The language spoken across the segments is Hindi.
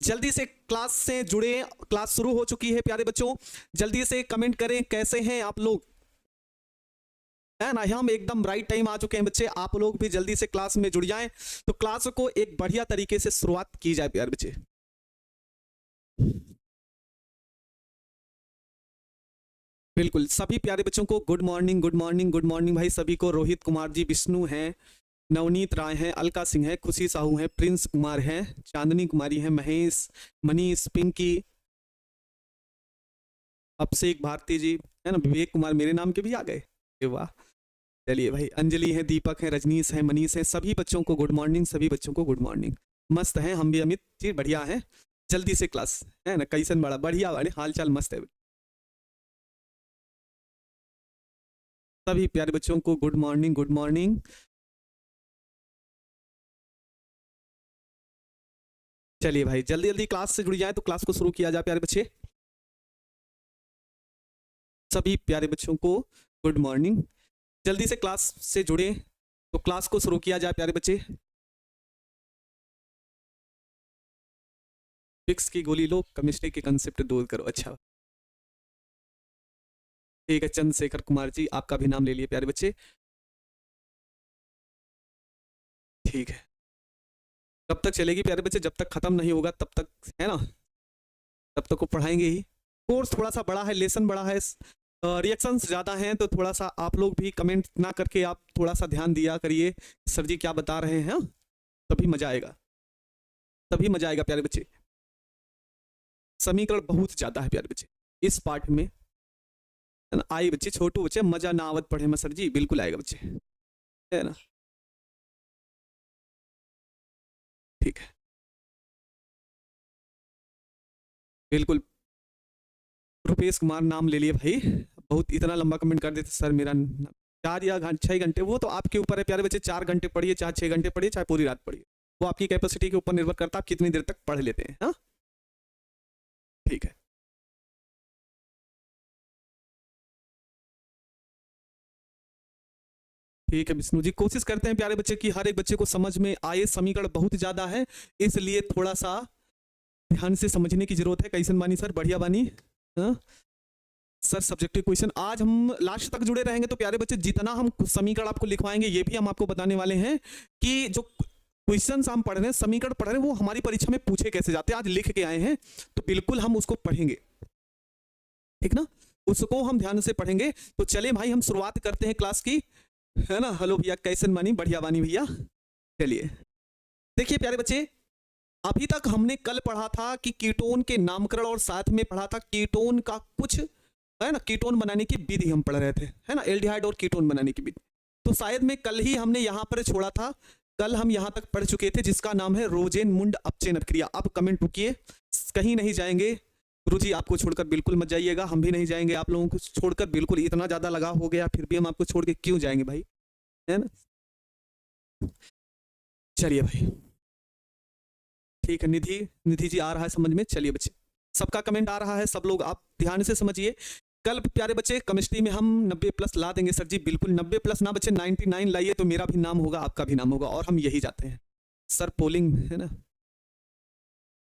जल्दी से क्लास से जुड़े, क्लास शुरू हो चुकी है प्यारे बच्चों, जल्दी से कमेंट करें कैसे हैं आप लोग, है ना। हम एकदम राइट टाइम आ चुके हैं बच्चे, आप लोग भी जल्दी से क्लास में जुड़ जाएं, तो क्लास को एक बढ़िया तरीके से शुरुआत की जाए प्यारे बच्चे। बिल्कुल, सभी प्यारे बच्चों को good morning, good morning, good morning भाई सभी को। रोहित कुमार जी, विष्णु हैं, नवनीत राय हैं, अलका सिंह है, खुशी साहू है, प्रिंस कुमार है, चांदनी कुमारी है, महेश, मनीष, पिंकी, अभिषेक भारती जी, है ना, विवेक कुमार मेरे नाम के भी आ गए, वाह। चलिए भाई, अंजलि है, दीपक है, रजनीश है, मनीष है, सभी बच्चों को गुड मॉर्निंग, सभी बच्चों को गुड मॉर्निंग। मस्त है हम भी, अमित जी बढ़िया है। जल्दी से क्लास, है ना, कैसन बड़ा बढ़िया वाले हाल चाल मस्त है। सभी प्यारे बच्चों को गुड मॉर्निंग, गुड मॉर्निंग। चलिए भाई, जल्दी जल्दी क्लास से जुड़ जाए तो क्लास को शुरू किया जाए प्यारे बच्चे। सभी प्यारे बच्चों को गुड मॉर्निंग, जल्दी से क्लास से जुड़े तो क्लास को शुरू किया जाए प्यारे बच्चे। फिक्स की गोली लो, केमिस्ट्री के कंसेप्ट दूर करो। अच्छा ठीक है, चंद्रशेखर कुमार जी आपका भी नाम ले लिए प्यारे बच्चे। ठीक है, कब तक चलेगी प्यारे बच्चे, जब तक खत्म नहीं होगा तब तक, है ना, तब तक को पढ़ाएंगे ही। कोर्स थोड़ा सा बड़ा है, लेसन बड़ा है, रिएक्शंस ज़्यादा हैं, तो थोड़ा सा आप लोग भी कमेंट ना करके आप थोड़ा सा ध्यान दिया करिए सर जी क्या बता रहे हैं, तभी मजा आएगा, तभी मजा आएगा प्यारे बच्चे। समीकरण बहुत ज़्यादा है प्यारे बच्चे इस पार्ट में, है ना। आई बच्चे, छोटू बच्चे, मजा ना आवत पढ़े में सर जी, बिल्कुल आएगा बच्चे, है ना। ठीक है, बिल्कुल। रुपेश कुमार नाम ले लिए भाई, बहुत इतना लंबा कमेंट कर देते सर मेरा 4 या 6 घंटे, वो तो आपके ऊपर है प्यारे बच्चे। 4 घंटे पढ़िए, चाहे 6 घंटे पढ़िए, चाहे पूरी रात पढ़िए, वो आपकी कैपेसिटी के ऊपर निर्भर करता है आप कितनी देर तक पढ़ लेते हैं। हाँ ठीक है, ठीक है विष्णु जी, कोशिश करते हैं प्यारे बच्चे कि हर एक बच्चे को समझ में आए। समीकरण बहुत ज्यादा है, इसलिए थोड़ा सा ध्यान से समझने की जरूरत है। कैसन बानी सर, बढ़िया बानी। हाँ सर, सब्जेक्टिव क्वेश्चन आज हम लास्ट तक जुड़े रहेंगे तो प्यारे बच्चे जितना हम समीकरण आपको लिखवाएंगे ये भी हम आपको बताने वाले हैं कि जो क्वेश्चन हम पढ़ रहे हैं, समीकरण पढ़ रहे हैं, वो हमारी परीक्षा में पूछे कैसे जाते हैं। आज लिख के आए हैं तो बिल्कुल हम उसको पढ़ेंगे, ठीक ना, उसको हम ध्यान से पढ़ेंगे। तो चले भाई, हम शुरुआत करते हैं क्लास की, है ना। हेलो भैया, कैसन बानी, बढ़िया बानी भैया। चलिए देखिए प्यारे बच्चे, अभी तक हमने कल पढ़ा था कि कीटोन के नामकरण और साथ में पढ़ा था कीटोन का कुछ, है ना, कीटोन बनाने की विधि हम पढ़ रहे थे, है ना, एल्डिहाइड और कीटोन बनाने की विधि। तो शायद में कल ही हमने यहाँ पर छोड़ा था, कल हम यहाँ तक पढ़ चुके थे जिसका नाम है रोजेनमुंड अपचयन क्रिया। अब कमेंट रुकिए, कहीं नहीं जाएंगे गुरुजी, आपको छोड़कर बिल्कुल मत जाइएगा, हम भी नहीं जाएंगे आप लोगों को छोड़कर, बिल्कुल इतना ज्यादा लगाव हो गया फिर भी हम आपको छोड़ के क्यों जाएंगे भाई, है ना। चलिए भाई, ठीक है, निधि, निधि जी आ रहा है समझ में। चलिए बच्चे, सबका कमेंट आ रहा है, सब लोग आप ध्यान से समझिए। कल प्यारे बच्चे केमिस्ट्री में हम 90+ ला देंगे सर जी, बिल्कुल 90+ ना बच्चे 99 लाइए तो मेरा भी नाम होगा, आपका भी नाम होगा, और हम यही जाते हैं सर। पोलिंग है ना,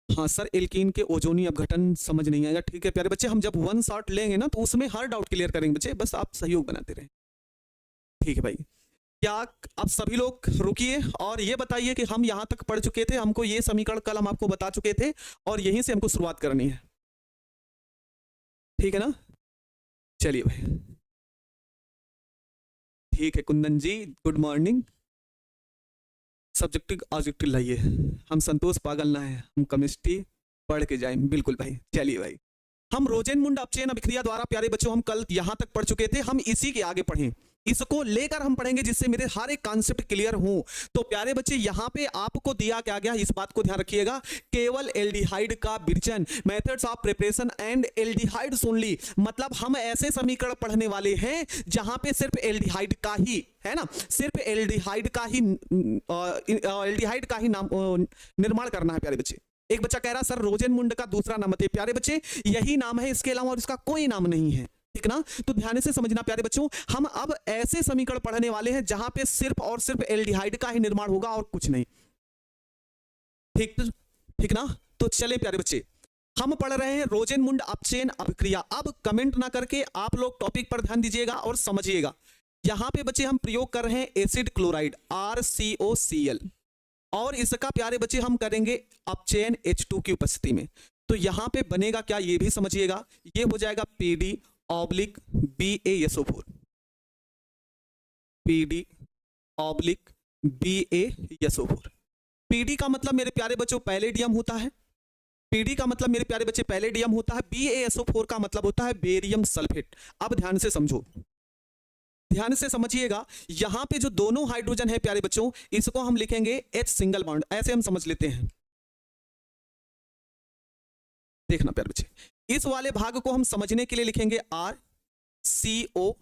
हाँ सर, एल्कीन के ओजोनी अपघटन समझ नहीं आएगा। ठीक है प्यारे बच्चे, हम जब 1 शॉट लेंगे ना तो उसमें हर डाउट क्लियर करेंगे बच्चे, बस आप सहयोग बनाते रहें। ठीक है भाई, क्या आप सभी लोग रुकिए और ये बताइए कि हम यहाँ तक पढ़ चुके थे, हमको ये समीकरण कल हम आपको बता चुके थे और यहीं से हमको शुरुआत करनी है, ठीक है ना। चलिए भाई, ठीक है कुंदन जी, गुड मॉर्निंग। सब्जेक्टिव ऑब्जेक्टिव लाइए, हम संतोष पागल ना है, हम केमिस्ट्री पढ़ के जाएं, बिल्कुल भाई। चलिए भाई, हम रोजेनमुंड अपचयन अभिक्रिया द्वारा प्यारे बच्चों हम कल यहां तक पढ़ चुके थे, हम इसी के आगे पढ़ें, इसको लेकर हम पढ़ेंगे जिससे मेरे हर एक कॉन्सेप्ट क्लियर हो। तो प्यारे बच्चे यहाँ पे आपको दिया क्या गया, इस बात को ध्यान रखिएगा, केवल एल्डिहाइड का विरचन, methods of preparation and aldehydes only, मतलब हम ऐसे समीकरण पढ़ने वाले हैं जहां पे सिर्फ एल्डिहाइड का ही, है ना, सिर्फ एल्डिहाइड का ही नाम निर्माण करना है प्यारे बच्चे। एक बच्चा कह रहा सर रोजेनमुंड का दूसरा नाम है, प्यारे बच्चे यही नाम है, इसके अलावा और इसका कोई नाम नहीं है, ठीक ना। तो ध्यान से समझना प्यारे बच्चों, हम अब ऐसे समीकरण पढ़ने वाले हैं जहां पे सिर्फ और सिर्फ एल्डिहाइड का ही निर्माण होगा और कुछ नहीं, ठीक, ठीक ना। तो चले प्यारे बच्चे, हम पढ़ रहे हैं रोजेनमुंड अपचयन अभिक्रिया। अब कमेंट ना करके आप लोग टॉपिक पर ध्यान दीजिएगा और समझिएगा। यहां पे बच्चे हम प्रयोग कर रहे हैं एसिड क्लोराइड RCOCl, और इसका प्यारे बच्चे हम करेंगे अपचयन H2 की उपस्थिति में। तो यहां पे बनेगा क्या, ये भी समझिएगा। ये हो जाएगा PD/BaSO4, PD/BaSO4। PD का मतलब मेरे प्यारे बच्चों पैलेडियम होता है, PD का मतलब मेरे प्यारे बच्चे पैलेडियम होता है, BaSO4 का मतलब होता है बेरियम सल्फेट। अब ध्यान से समझो, ध्यान से समझिएगा। यहां पे जो दोनों हाइड्रोजन है प्यारे बच्चों, इसको हम लिखेंगे H सिंगल बॉन्ड, ऐसे हम समझ लेते हैं। देखना प्यारे बच्चे, इस वाले भाग को हम समझने के लिए लिखेंगे RCO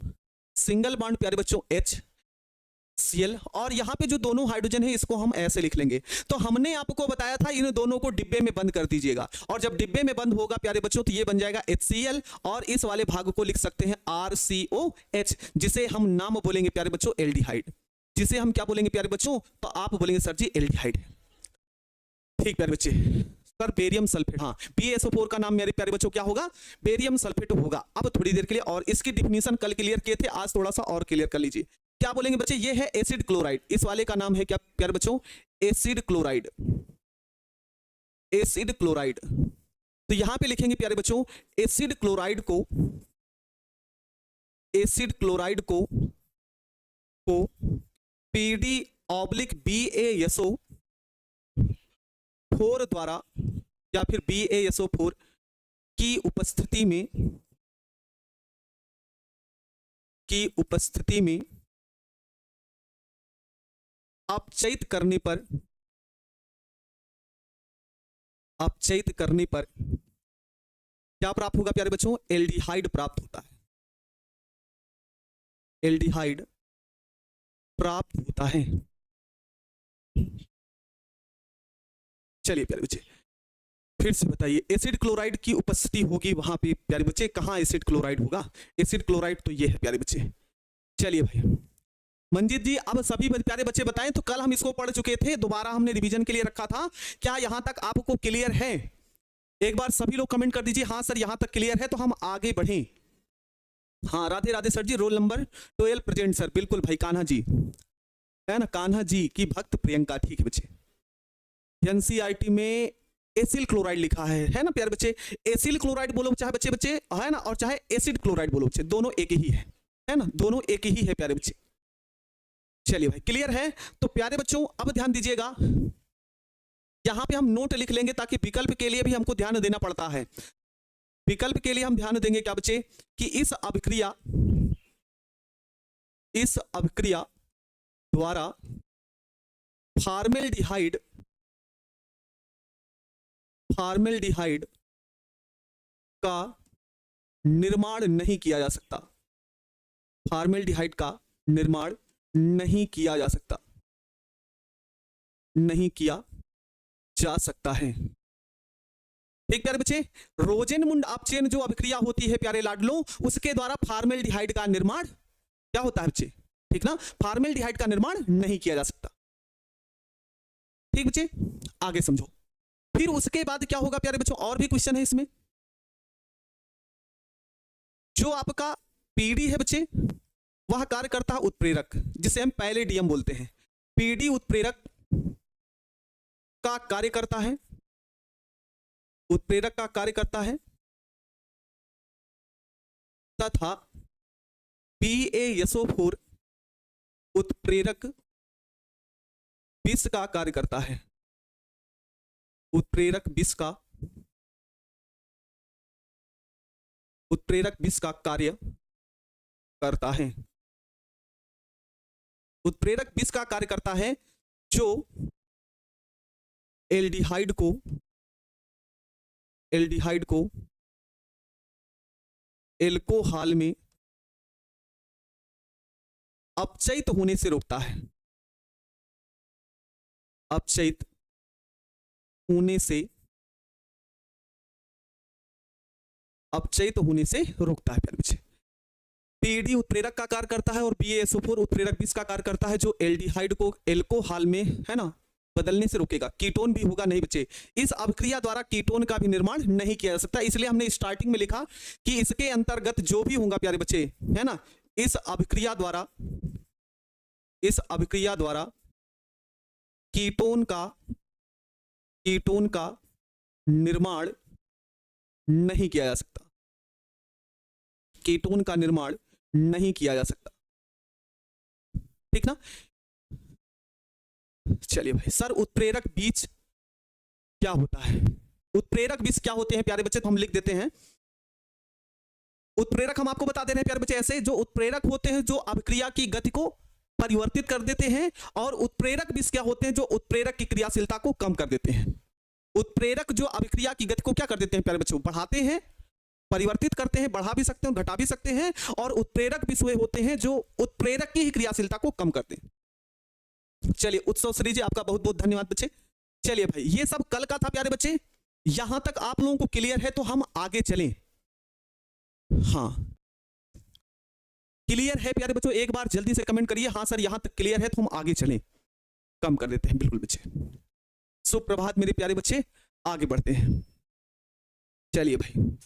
सिंगल बॉन्ड प्यारे बच्चों HCl, और यहां पे जो दोनों हाइड्रोजन है इसको हम ऐसे लिख लेंगे। तो हमने आपको बताया था इन दोनों को डिब्बे में बंद कर दीजिएगा, और जब डिब्बे में बंद होगा प्यारे बच्चों तो ये बन जाएगा HCl, और इस वाले भाग को लिख सकते हैं RCOH, जिसे हम नाम बोलेंगे प्यारे बच्चों एल्डिहाइड। जिसे हम क्या बोलेंगे प्यारे बच्चों, तो आप बोलेंगे सर जी एल्डिहाइड। ठीक प्यारे बच्चे, सर बेरियम सल्फेट, हाँ BaSO4 का नाम मेरे प्यारे बच्चों क्या होगा, बेरियम सल्फेट होगा। अब थोड़ी देर के लिए, और इसकी डिफिनीशन कल क्लियर किए थे, आज थोड़ा सा और क्लियर कर लीजिए। क्या बोलेंगे बच्चे, ये है एसिड क्लोराइड, इस वाले का नाम है क्या प्यारे बच्चों, एसिड क्लोराइड, एसिड क्लोराइड। तो यहां पे लिखेंगे प्यारे बच्चों एसिड क्लोराइड को, एसिड क्लोराइड को PD/BaSO4 द्वारा या फिर BaSO4 की उपस्थिति में अपचयित करने पर क्या प्राप्त होगा प्यारे बच्चों, एल्डिहाइड प्राप्त होता है, एल्डिहाइड प्राप्त होता है। चलिए प्यारे बच्चे फिर से बताइए, एसिड क्लोराइड की उपस्थिति होगी वहां पे प्यारे बच्चे, कहां एसिड क्लोराइड होगा, एसिड क्लोराइड तो ये है प्यारे बच्चे। चलिए भाई मंजीत जी, अब सभी प्यारे बच्चे बताएं, तो कल हम इसको पढ़ चुके थे, दोबारा हमने रिवीजन के लिए रखा था, क्या यहां तक आपको क्लियर है? एक बार सभी लोग कमेंट कर दीजिए हाँ सर यहां तक क्लियर है, तो हम आगे बढ़ें। हाँ राधे राधे सर जी, रोल नंबर 12 प्रेजेंट सर, बिल्कुल भाई कान्हा जी है ना, कान्हा जी की भक्त प्रियंका, ठीक है बच्चे। NCERT में एसिल क्लोराइड लिखा है ना प्यारे बच्चे, एसिल क्लोराइड बोलो चाहे बच्चे है ना, और चाहे एसिड क्लोराइड बोलो बच्चे, दोनों एक ही है ना, दोनों एक ही है प्यारे बच्चे। चलिए भाई क्लियर है। तो प्यारे बच्चों अब ध्यान दीजिएगा, यहां पे हम नोट लिख लेंगे ताकि विकल्प के लिए भी हमको ध्यान देना पड़ता है। विकल्प के लिए हम ध्यान देंगे क्या बच्चे, कि इस अभिक्रिया द्वारा फार्मेल्डिहाइड का निर्माण नहीं किया जा सकता, फार्मेल्डिहाइड का निर्माण नहीं किया जा सकता, नहीं किया जा सकता है। ठीक प्यारे बच्चे, रोजेनमुंड अपचयन जो अभिक्रिया होती है प्यारे लाडलो, उसके द्वारा फार्मेल्डिहाइड का निर्माण क्या होता है बच्चे, ठीक ना, फार्मेल्डिहाइड का निर्माण नहीं किया जा सकता। ठीक बच्चे आगे समझो। फिर उसके बाद क्या होगा प्यारे बच्चों, और भी क्वेश्चन है इसमें। जो आपका PD है बच्चे, वह कार्य करता है उत्प्रेरक, जिसे हम पैलेडियम बोलते हैं। PD उत्प्रेरक का कार्य करता है, उत्प्रेरक का कार्य करता है, तथा BaSO4 उत्प्रेरक विष का कार्य करता है, उत्प्रेरक विष का कार्य करता है, उत्प्रेरक विष का कार्य करता है, जो एल्डिहाइड को एल्कोहल में अपचयित होने से रोकता है, अपचयित होने से रोकता है प्यारे बच्चे। PD उत्प्रेरक का कार्य करता है और BaSO4 उत्प्रेरक विष का कार्य करता है, जो एल्डिहाइड को एल्कोहल में है ना बदलने से रोकेगा। कीटोन भी होगा नहीं बच्चे। इस अभिक्रिया द्वारा कीटोन का भी निर्माण नहीं किया जा सकता, इसलिए हमने स्टार्टिंग में लिखा कि इसके अंतर्गत जो भी होगा प्यारे बच्चे, है ना, इस अभिक्रिया द्वारा कीटोन का निर्माण नहीं किया जा सकता। कीटोन का निर्माण नहीं किया जा सकता, ठीक ना। चलिए भाई, सर उत्प्रेरक बीज क्या होता है? उत्प्रेरक बीज क्या होते हैं प्यारे बच्चे, तो हम लिख देते हैं। उत्प्रेरक हम आपको बता दे रहे हैं प्यारे बच्चे, ऐसे जो उत्प्रेरक होते हैं जो अभिक्रिया की गति को परिवर्तित कर देते हैं, और उत्प्रेरक बीज क्या होते हैं जो उत्प्रेरक की क्रियाशीलता को कम कर देते हैं। उत्प्रेरक जो अभिक्रिया की गति को क्या कर देते हैं प्यारे बच्चों, बढ़ाते हैं, परिवर्तित करते हैं, बढ़ा भी सकते हैं, घटा भी सकते हैं। और उत्प्रेरक बीज वे होते हैं जो उत्प्रेरक की ही क्रियाशीलता को कम करते हैं। चलिए उत्सव श्री जी, आपका बहुत बहुत धन्यवाद बच्चे। चलिए भाई, ये सब कल का था प्यारे बच्चे, यहां तक आप लोगों को क्लियर है, तो हम आगे चलें। हाँ क्लियर है प्यारे बच्चों, एक बार जल्दी से कमेंट करिए हाँ सर यहां तक क्लियर है, तो हम आगे चलें। कम कर देते हैं, बिल्कुल बच्चे। सुप्रभात मेरे प्यारे बच्चे, आगे बढ़ते हैं। चलिए भाई,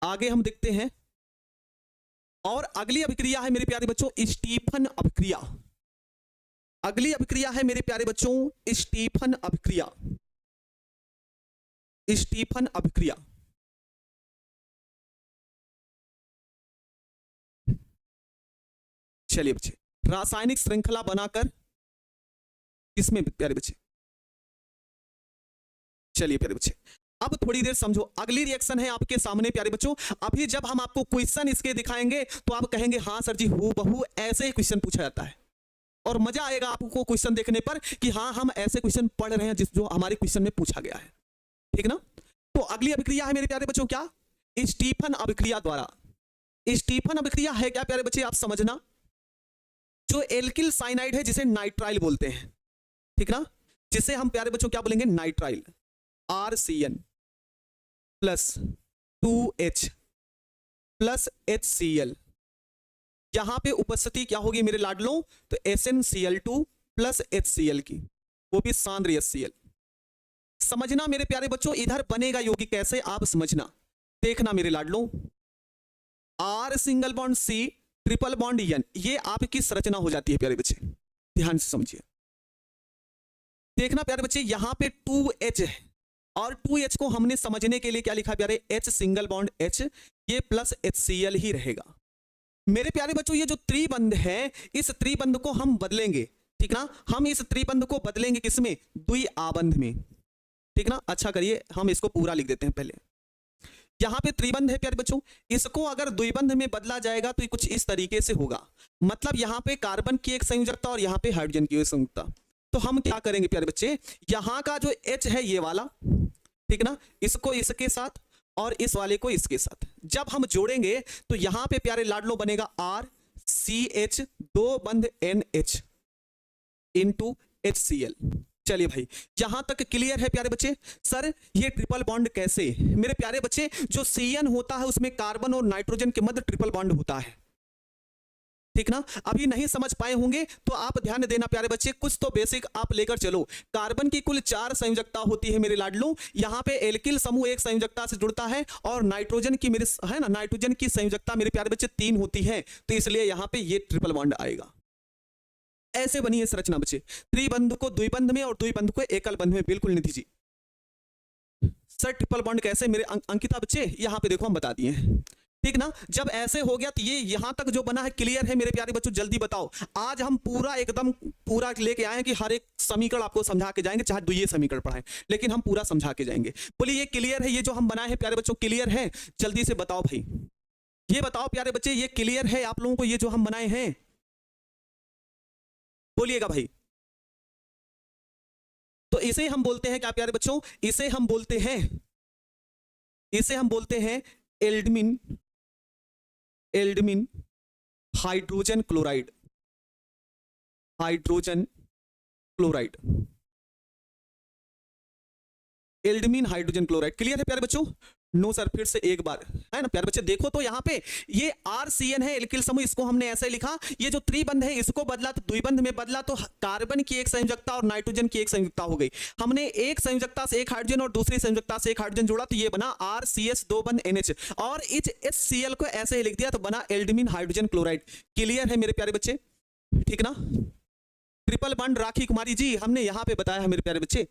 आगे हम देखते हैं। और अगली अभिक्रिया है मेरे प्यारे बच्चों स्टीफन अभिक्रिया। अगली अभिक्रिया है मेरे प्यारे बच्चों स्टीफन अभिक्रिया। स्टीफन अभिक्रिया चलिए बच्चे, रासायनिक श्रृंखला बनाकर इसमें प्यारे बच्चे, चलिए प्यारे बच्चे, अब थोड़ी देर समझो। अगली रिएक्शन है आपके सामने प्यारे बच्चों। अभी जब हम आपको क्वेश्चन इसके दिखाएंगे तो आप कहेंगे हाँ सर जी हूबहू ऐसे ही क्वेश्चन पूछा जाता है, और मजा आएगा आपको क्वेश्चन देखने पर कि हाँ हम ऐसे क्वेश्चन पढ़ रहे हैं जिस जो हमारे क्वेश्चन में पूछा गया है, ठीक ना। तो अगली अभिक्रिया है मेरे प्यारे बच्चों क्या, स्टीफन अभिक्रिया द्वारा। स्टीफन अभिक्रिया है क्या प्यारे बच्चे, आप समझना, जो एल्किल साइनाइड है जिसे नाइट्राइल बोलते हैं, ठीक ना, जिसे हम प्यारे बच्चों क्या बोलेंगे, nitrile, RCN plus 2H plus HCl, यहां पे उपस्थिति क्या होगी मेरे लाडलों, तो SnCl2 प्लस HCl की, वो भी सांद्र HCl। समझना मेरे प्यारे बच्चों, इधर बनेगा यौगिक कैसे, आप समझना, देखना मेरे लाडलों। R single bond C triple bond N, ये आपकी संरचना हो जाती है प्यारे बच्चे, ध्यान से समझिए। देखना प्यारे बच्चे, यहां पे 2H है, और 2H को हमने समझने के लिए क्या लिखा प्यारे, H सिंगल बॉन्ड H, ये प्लस HCl ही रहेगा। मेरे प्यारे बच्चों ये जो त्रिबंध है, इस त्रिबंध को हम बदलेंगे, ठीक ना, हम इस त्रिबंध को बदलेंगे किसमें, द्विआबंध में, ठीक ना। अच्छा करिए, हम इसको पूरा लिख देते हैं पहले। यहां पे त्रिबंध है प्यारे बच्चों, इसको अगर द्विबंध में बदला जाएगा तो कुछ इस तरीके से होगा, मतलब यहां पे कार्बन की एक संयोजकता और यहां पे हाइड्रोजन की एक संयोजकता। तो हम क्या करेंगे प्यारे बच्चे, यहां का जो H है ये वाला, ठीक ना, इसको इसके साथ और इस वाले को इसके साथ जब हम जोड़ेंगे तो यहां पे प्यारे लाडलो बनेगा RCH, दो बंध NH इंटू HCl। चलिए भाई, यहां तक क्लियर है प्यारे बच्चे। सर ये ट्रिपल बॉन्ड कैसे, मेरे प्यारे बच्चे जो CN होता है उसमें कार्बन और नाइट्रोजन के मध्य ट्रिपल बॉन्ड होता है, ठीक ना। अभी नहीं समझ पाए होंगे तो आप ध्यान देना प्यारे बच्चे, कुछ तो बेसिक आप लेकर चलो। कार्बन की कुल 4 संयोजकता होती है मेरे लाडलों, यहां पे एल्किल समूह एक संयोजकता से जुड़ता है, और नाइट्रोजन की मेरे है ना, नाइट्रोजन की संयोजकता मेरे प्यारे बच्चे 3 होती है, तो इसलिए यहां पे ये ट्रिपल बॉन्ड आएगा। ऐसे बनी है संरचना बच्चे, त्रिबंध को द्विबंध में और द्विबंध को एकल बंध में। बिल्कुल Nidhi ji, sir triple bond कैसे, मेरे अंकिता बच्चे यहां पे देखो हम बता दिए हैं, ठीक ना। जब ऐसे हो गया तो ये यहां तक जो बना है क्लियर है मेरे प्यारे बच्चों, जल्दी बताओ। आज हम पूरा एकदम पूरा लेके आए हैं कि हर एक समीकरण आपको समझा के जाएंगे, चाहे द्वितीय समीकरण पढ़ाएं, लेकिन हम पूरा समझा के जाएंगे। बोलिए ये क्लियर है, ये जो हम बनाए हैं प्यारे बच्चों क्लियर है, जल्दी से बताओ भाई, ये बताओ प्यारे बच्चे, ये क्लियर है आप लोगों को ये जो हम बनाए हैं, बोलिएगा भाई। तो इसे हम बोलते हैं क्या प्यारे बच्चों, इसे हम बोलते हैं aldimine hydrogen chloride, aldimine hydrogen chloride. Clear है प्यारे बच्चों, नो सर, फिर से एक बार, है ना प्यारे बच्चे, देखो तो यहाँ पे ये RCN है एल्किल समूह, इसको हमने ऐसे लिखा, ये जो त्रिबंध है इसको बदला तो द्विबंध में बदला, तो कार्बन की एक संयोजकता और नाइट्रोजन की एक संयोजकता हो गई। हमने एक संयोजकता से एक हाइड्रोजन और दूसरी संयोजकता से एक हाइड्रोजन जोड़ा तो ये बना RCS 2 बंध NH, और इस HCl को ऐसे ही लिख दिया तो बना एल्डमिन हाइड्रोजन क्लोराइड। क्लियर है मेरे प्यारे बच्चे, ठीक ना? ट्रिपल बॉन्ड राखी कुमारी जी हमने यहाँ पे बताया है मेरे प्यारे बच्चे,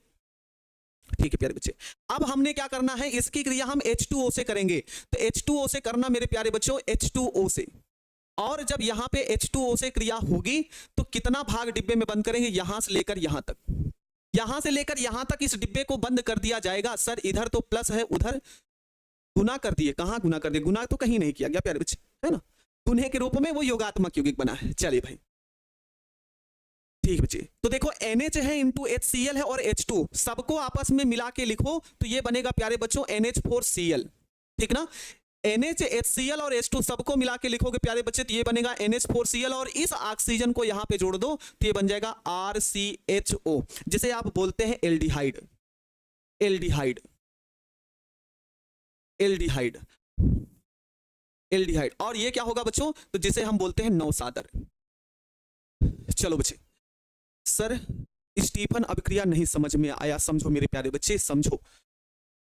ठीक है प्यारे बच्चे। अब हमने क्या करना है, इसकी क्रिया हम H2O से करेंगे, तो H2O से करना मेरे प्यारे बच्चों, H2O से, और जब यहां पे H2O से क्रिया होगी तो कितना भाग डिब्बे में बंद करेंगे, यहां से लेकर यहां तक, यहां से लेकर यहां तक इस डिब्बे को बंद कर दिया जाएगा। सर इधर तो प्लस है, उधर गुना कर दिए, कहां गुना कर दिए, गुना तो कहीं नहीं किया गया प्यारे बच्चे, है ना, गुने के रूप में वो योगात्मक यौगिक बना है। चलिए भाई ठीक बच्चे, तो देखो NH है इंटू HCl है और H2 सबको आपस में मिला के लिखो तो ये बनेगा प्यारे बच्चों NH4Cl, ठीक ना? NH HCl और H2 सबको मिला के लिखोगे प्यारे बच्चे तो ये बनेगा NH4Cl, और इस ऑक्सीजन को यहां पे जोड़ दो तो ये बन जाएगा RCHO, जिसे आप बोलते हैं एल्डिहाइड, एल्डिहाइड, एल्डिहाइड, एल्डिहाइड। और ये क्या होगा बच्चों, तो जिसे हम बोलते हैं नौसादर। चलो बच्चे, सर स्टीफन अभिक्रिया नहीं समझ में आया, समझो मेरे प्यारे बच्चे, समझो,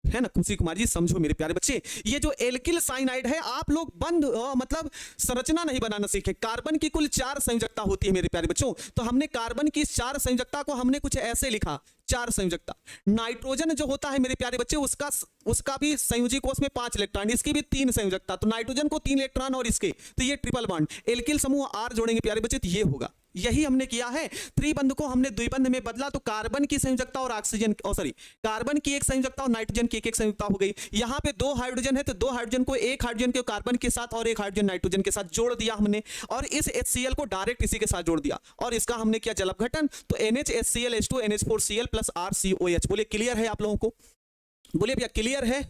है ना खुशी कुमार जी, समझो मेरे प्यारे बच्चे। ये जो एल्किल साइनाइड है, आप लोग बंद मतलब संरचना नहीं बनाना सीखे। कार्बन की कुल 4 संयोजकता होती है मेरे प्यारे बच्चों, तो हमने कार्बन की 4 संयोजकता को हमने कुछ ऐसे लिखा, 4 संयोजकता। नाइट्रोजन जो होता है मेरे प्यारे बच्चे, उसका भी संयोजी कोष में 5 इलेक्ट्रॉन, इसकी भी 3 संयोजकता, तो नाइट्रोजन को 3 इलेक्ट्रॉन और इसके, तो ये ट्रिपल बॉन्ड एल्किल समूह R जोड़ेंगे प्यारे बच्चे तो ये होगा। यही हमने किया है, त्रिबंध को हमने द्विबंध में बदला तो कार्बन की संयोजकता और ऑक्सीजन, सॉरी कार्बन की एक संयोजकता और नाइट्रोजन की एक संयोजकता हो गई। यहां पे 2 हाइड्रोजन है तो 2 हाइड्रोजन को, एक हाइड्रोजन को कार्बन के साथ और एक हाइड्रोजन नाइट्रोजन के साथ जोड़ दिया हमने, और इस HCl को डायरेक्ट इसी के साथ जोड़ दिया, और इसका हमने किया जल अपघटन, तो NH HCl H2 NH4Cl plus RCOH। बोले क्लियर है आप लोगों को, बोले भैया क्लियर है?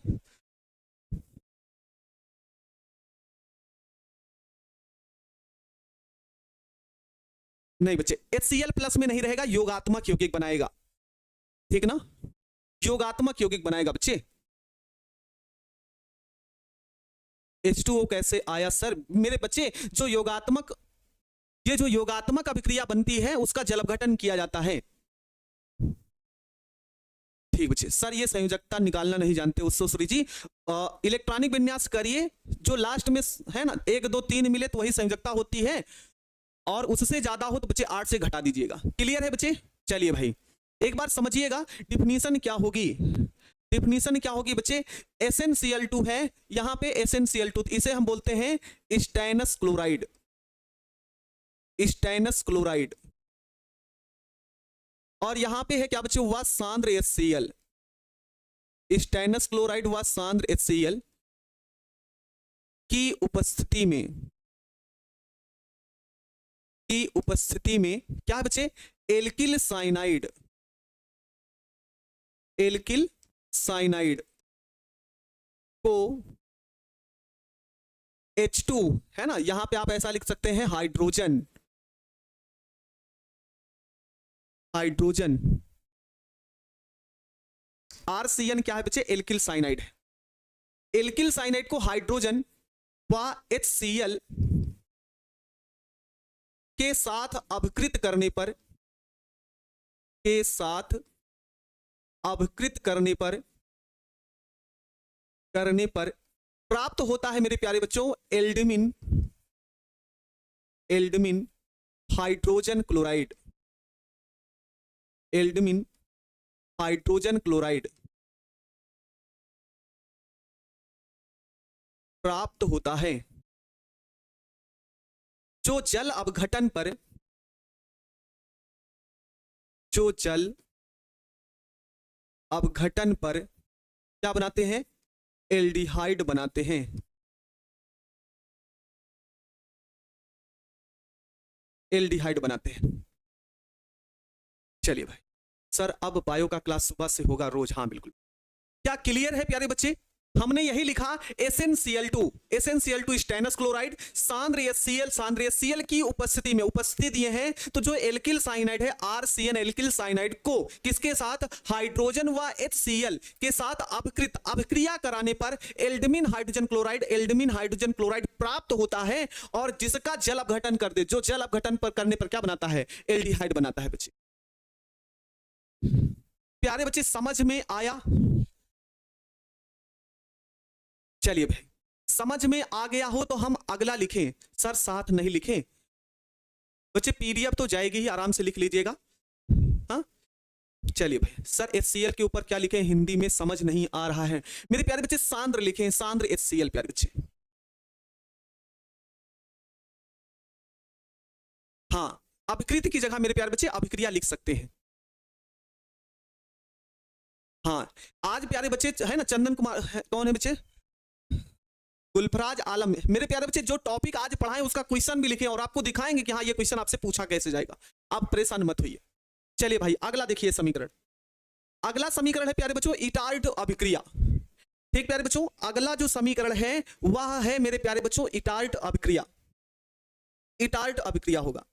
नहीं बच्चे, HCl प्लस में नहीं रहेगा, योगात्मक यौगिक बनाएगा, ठीक ना, योगात्मक यौगिक बनाएगा बच्चे। H2O कैसे आया सर? मेरे बच्चे जो योगात्मक, ये जो योगात्मक अभिक्रिया बनती है उसका जल अपघटन किया जाता है, ठीक बच्चे। सर ये संयोजकता निकालना नहीं जानते उत्सुश्री जी, इलेक्ट्रॉनिक विन्यास करिए, जो लास्ट में है ना 1 2 3 मिले तो वही संयोजकता होती है, और उससे ज्यादा हो तो बच्चे 8 से घटा दीजिएगा। क्लियर है बच्चे? चलिए भाई एक बार समझिएगा डिफिनीशन क्या होगी, डिफिनीशन क्या होगी बच्चे, SnCl2 है, यहां पे SnCl2, इसे हम बोलते हैं स्टैनस क्लोराइड, स्टैनस क्लोराइड, और यहां पे है क्या बच्चे, वह सांद्र HCl, स्टैनस क्लोराइड व सांद्र HCl की उपस्थिति में क्या बच्चे, एल्किल साइनाइड, एल्किल साइनाइड को H2 है ना, यहां पे आप ऐसा लिख सकते हैं हाइड्रोजन, हाइड्रोजन, RCN क्या है बच्चे, एल्किल साइनाइड है, एल्किल साइनाइड को हाइड्रोजन व HCl के साथ अभिकृत करने पर, के साथ अभिकृत करने पर प्राप्त होता है मेरे प्यारे बच्चों एल्डमिन, एल्डमिन hydrogen chloride, aldimine hydrogen chloride प्राप्त होता है, जो जल अपघटन पर, जो जल अपघटन पर क्या बनाते हैं, एल्डिहाइड बनाते हैं, एल्डिहाइड बनाते हैं। चलिए भाई सर अब बायो का क्लास सुबह से होगा रोज, हाँ बिल्कुल। क्या क्लियर है प्यारे बच्चे? हमने यही लिखा SnCl2 स्टेनस क्लोराइड, सांद्र HCl की उपस्थिति में, उपस्थिति दिए हैं तो जो एल्किल साइनाइड है RCN एल्किल साइनाइड को किसके साथ, हाइड्रोजन व HCl के साथ अभिक्रिया कराने पर एल्डमिन हाइड्रोजन क्लोराइड प्राप्त होता है और जिसका जल अपघटन कर दे, जो जल अपघटन पर करने पर क्या बनाता है, एल्डिहाइड बनाता है। बच्चे प्यारे बच्चे समझ में आया? चलिए भाई समझ में आ गया हो तो हम अगला लिखें, सर साथ नहीं लिखें बच्चे, पीडीएफ तो जाएगी ही, आराम से लिख लीजिएगा। हाँ चलिए भाई, सर HCl के ऊपर क्या लिखें, हिंदी में समझ नहीं आ रहा है मेरे प्यारे बच्चे, सांद्र लिखें, सांद्र HCl प्यारे बच्चे। हाँ अभिकृत की जगह मेरे प्यारे बच्चे अभिक्रिया लिख सकते हैं। हाँ आज प्यारे बच्चे है ना, चंदन कुमार कौन है बच्चे, गुलफराज आलम, मेरे प्यारे बच्चे जो टॉपिक आज पढ़ाएं उसका क्वेश्चन भी लिखें और आपको दिखाएंगे कि हाँ ये क्वेश्चन आपसे पूछा कैसे जाएगा, आप परेशान मत होइए। चलिए भाई अगला देखिए समीकरण, अगला समीकरण है प्यारे बच्चों इटार्ट अभिक्रिया। ठीक प्यारे बच्चों, अगला जो समीकरण है वह है मेरे प्यारे बच्चों इटार्ट अभिक्रिया। इटार्ट अभिक्रिया होगा,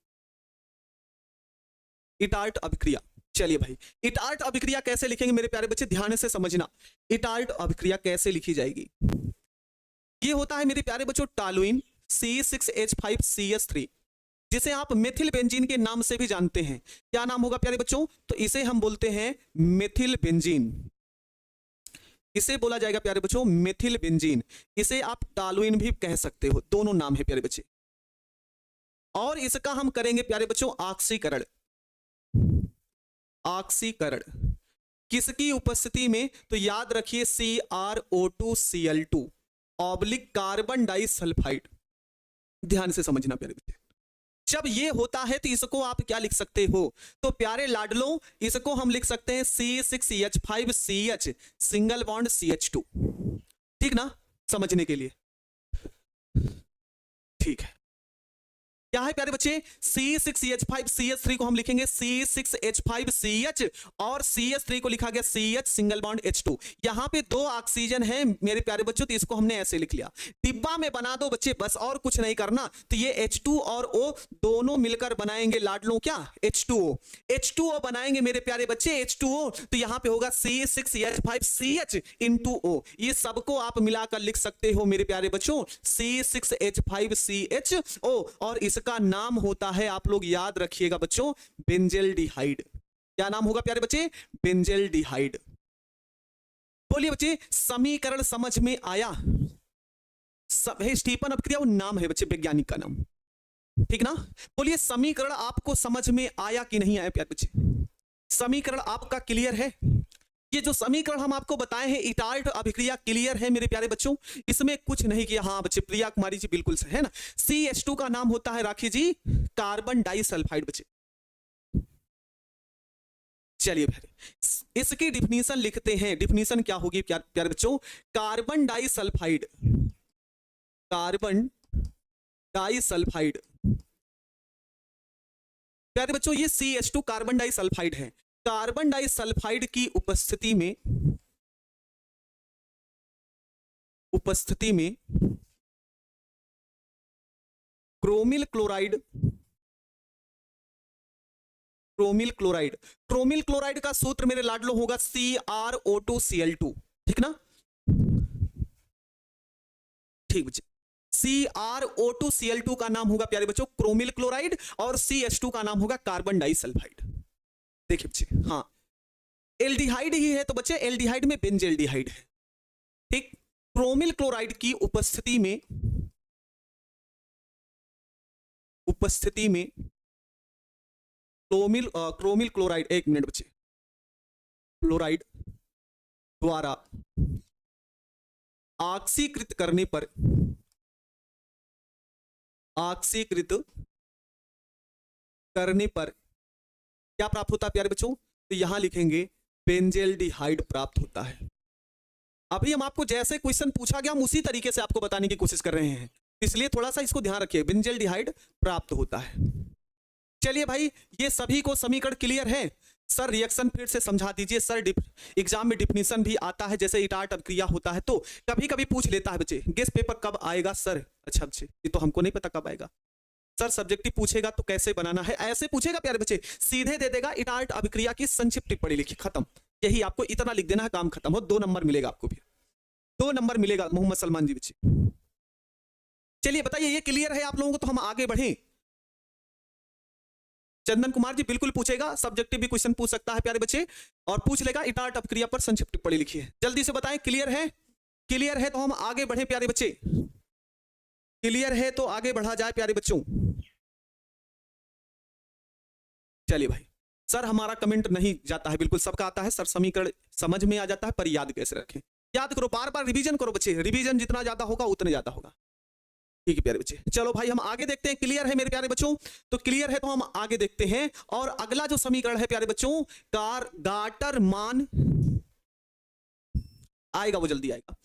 इटार्ट अभिक्रिया। चलिए भाई इटार्ट अभिक्रिया कैसे लिखेंगे मेरे प्यारे बच्चे, ध्यान से समझना। इटार्ट अभिक्रिया कैसे लिखी जाएगी, ये होता है मेरे प्यारे बच्चों टॉलुइन C6H5CH3, जिसे आप मेथिल बेंजीन के नाम से भी जानते हैं। क्या नाम होगा प्यारे बच्चों, तो इसे हम बोलते हैं मेथिल बेंजीन, इसे बोला जाएगा प्यारे बच्चों मेथिल बेंजीन, इसे आप टॉलुइन भी कह सकते हो, दोनों नाम है प्यारे बच्चे। और इसका हम करेंगे प्यारे बच्चों ऑक्सीकरण। ऑक्सीकरण किसकी उपस्थिति में, तो याद रखिए CrO2Cl2 ऑब्लिक कार्बन डाइसल्फाइड, ध्यान से समझना प्यारे बच्चे। जब ये होता है तो इसको आप क्या लिख सकते हो, तो प्यारे लाडलों इसको हम लिख सकते हैं C6H5CH सिंगल बॉन्ड CH2, ठीक ना, समझने के लिए ठीक है। क्या है प्यारे बच्चे, C6H5CH3 को हम लिखेंगे C6H5CH और CH3 को लिखा गया CH सिंगल बॉन्ड H2। यहां पे दो ऑक्सीजन है मेरे प्यारे बच्चों, तो इसको हमने ऐसे लिख लिया, डिब्बा में बना दो बच्चे, बस और कुछ नहीं करना। तो ये H2 और O दोनों मिलकर बनाएंगे लाडलों क्या, H2O। H2O बनाएंगे मेरे प्यारे बच्चे H2O, तो यहां पे होगा C6H5CH into O। ये सबको आप मिलाकर लिख सकते हो मेरे प्यारे बच्चों C6H5CHO, और इसका नाम होता है, आप लोग याद रखिएगा बच्चों, बेंजेल्डिहाइड। क्या नाम होगा प्यारे बच्चे, बेंजेल्डिहाइड। बोलिए बच्चे समीकरण समझ में आया? स्टीफन अभिक्रिया वो नाम है बच्चे, वैज्ञानिक का नाम, ठीक ना। बोलिए समीकरण आपको समझ में आया कि नहीं आया प्यारे बच्चे, समीकरण आपका क्लियर है? ये जो समीकरण हम आपको बताए हैं इटार्ट अभिक्रिया क्लियर है मेरे प्यारे बच्चों, इसमें कुछ नहीं किया। हाँ बच्चे प्रिया कुमारी जी बिल्कुल सही है ना। CH2 का नाम होता है राखी जी कार्बन डाइसल्फाइड बच्चे। चलिए फिर इसकी डिफिनीशन लिखते हैं, डिफिनीशन क्या होगी प्यारे बच्चों, कार्बन डाइसल्फाइड, कार्बन डाइसल्फाइड प्यारे बच्चों ये CH2 कार्बन डाइसल्फाइड है। कार्बन डाइसल्फाइड की उपस्थिति में क्रोमिल क्लोराइड, क्रोमिल क्लोराइड का सूत्र मेरे लाडलो होगा CrO2Cl2, ठीक ना, ठीक बच्चे। CrO2Cl2 का नाम होगा प्यारे बच्चों क्रोमिल क्लोराइड और CH2 का नाम होगा कार्बन डाइसल्फाइड। देखिए बच्चे हाँ एल्डिहाइड ही है तो बच्चे एल्डिहाइड में बेंजेल्डिहाइड है, ठीक। क्रोमिल क्लोराइड की उपस्थिति में क्रोमिल क्लोराइड, एक मिनट बच्चे, क्लोराइड द्वारा ऑक्सीकृत करने पर क्या प्राप्त होता है प्यारे बच्चों, तो यहां लिखेंगे बेंजेल्डिहाइड प्राप्त होता है। अभी हम आपको जैसे क्वेश्चन पूछा गया हम उसी तरीके से आपको बताने की कोशिश कर रहे हैं, इसलिए थोड़ा सा इसको ध्यान रखिए, बेंजेल्डिहाइड प्राप्त होता है। चलिए भाई ये सभी को समीकरण क्लियर है, सर रिएक्शन फिर से समझा दीजिए सर। एग्जाम में डिफिनीशन भी आता है, जैसे इटार्ट अभिक्रिया होता है तो कभी कभी पूछ लेता है बच्चे गेस्ट पेपर कब आएगा सर। अच्छा बच्चे ये तो हमको नहीं पता कब आएगा सर। सब्जेक्टिव पूछेगा तो कैसे बनाना है, ऐसे पूछेगा प्यारे बच्चे, सीधे दे देगा इटार्ट अभिक्रिया की संक्षिप्त टिप्पणी लिखी, खत्म। यही आपको इतना लिख देना है, काम खत्म हो। 2 नंबर मिलेगा आपको भी, 2 नंबर मिलेगा मोहम्मद सलमान जी बच्चे। चलिए बताइए ये क्लियर है आप लोगों को, तो हम आगे बढ़े। चंदन कुमार जी बिल्कुल पूछेगा, सब्जेक्टिव भी क्वेश्चन पूछ सकता है प्यारे बच्चे, और पूछ लेगा इटार्ट अभिक्रिया पर संक्षिप्त टिप्पणी लिखिए। जल्दी से बताएं क्लियर है? क्लियर है तो हम आगे बढ़े प्यारे बच्चे, क्लियर है तो आगे बढ़ा जाए प्यारे बच्चों। चलिए भाई, सर हमारा कमेंट नहीं जाता है, बिल्कुल सबका आता है सर, समीकरण समझ में आ जाता है पर याद कैसे रखें। याद करो, बार बार रिवीजन करो बच्चे, रिवीजन जितना ज्यादा होगा उतना ज्यादा होगा। ठीक है प्यारे बच्चे, चलो भाई हम आगे देखते हैं। क्लियर है मेरे प्यारे बच्चों? तो क्लियर है तो हम आगे देखते हैं। और अगला जो समीकरण है प्यारे बच्चों, गाटर मान आएगा, वो जल्दी आएगा।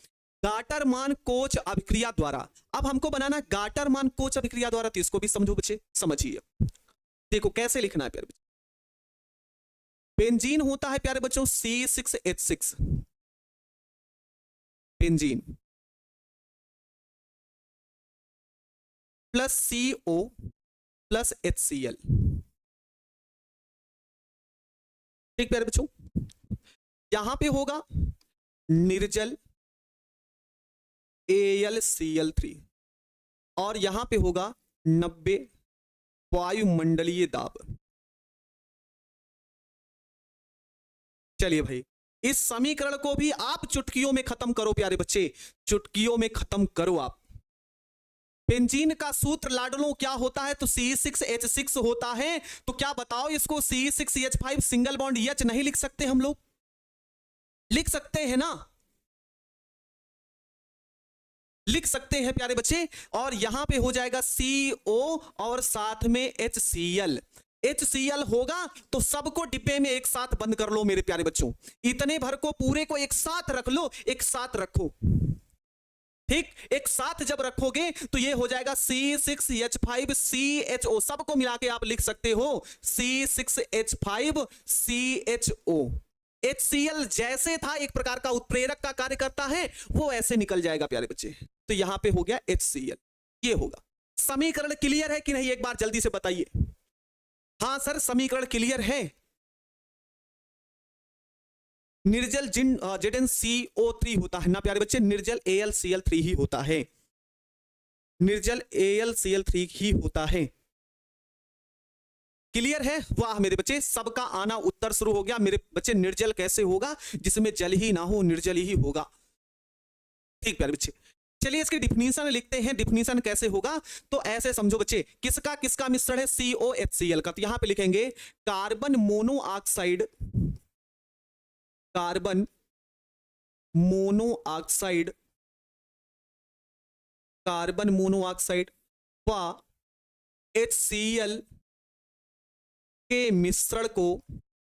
गाटर मान कोच अभिक्रिया द्वारा, अब हमको बनाना गाटर मान कोच अभिक्रिया द्वारा, तो इसको भी समझो बच्चे, समझिए। देखो कैसे लिखना है प्यारे बच्चे। बेंजीन होता है प्यारे बच्चों C6H6, benzene plus CO plus HCl। ठीक प्यारे बच्चों, यहां पे होगा निर्जल AlCl3 और यहां पे होगा 90 वायुमंडलीय दाब। चलिए भाई, इस समीकरण को भी आप चुटकियों में खत्म करो प्यारे बच्चे, चुटकियों में खत्म करो आप। बेंजीन का सूत्र लाडलों क्या होता है? तो C6H6 होता है। तो क्या बताओ इसको C6H5 सिंगल बॉन्ड H नहीं लिख सकते हम लोग? लिख सकते हैं ना, लिख सकते हैं प्यारे बच्चे। और यहां पे हो जाएगा CO और साथ में HCl। HCl होगा तो सबको डिब्बे में एक साथ बंद कर लो मेरे प्यारे बच्चों, इतने भर को पूरे को एक साथ रख लो, एक साथ रखो। ठीक, एक साथ जब रखोगे तो ये हो जाएगा C6H5CHO, सबको मिला के आप लिख सकते हो C6H5CHO। HCl जैसे था एक प्रकार का उत्प्रेरक का कार्य करता है, वो ऐसे निकल जाएगा प्यारे बच्चे। तो यहां पे हो गया HCl, ये होगा। समीकरण क्लियर है कि नहीं, एक बार जल्दी से बताइए। हाँ सर समीकरण क्लियर है। निर्जल ZnCO3 होता है ना प्यारे बच्चे, निर्जल AlCl3 ही होता है, निर्जल AlCl3 ही होता है। क्लियर है? वाह मेरे बच्चे, सबका आना उत्तर शुरू हो गया मेरे बच्चे। निर्जल कैसे होगा? जिसमें जल ही ना हो, निर्जल ही होगा। ठीक प्यारे बच्चे, चलिए इसकी डिफिनीशन लिखते हैं। डिफिनीशन कैसे होगा? तो ऐसे समझो बच्चे, किसका किसका मिश्रण है? COHCl का। तो यहां पे लिखेंगे carbon monoxide, carbon monoxide, carbon monoxide व HCl के मिश्रण को,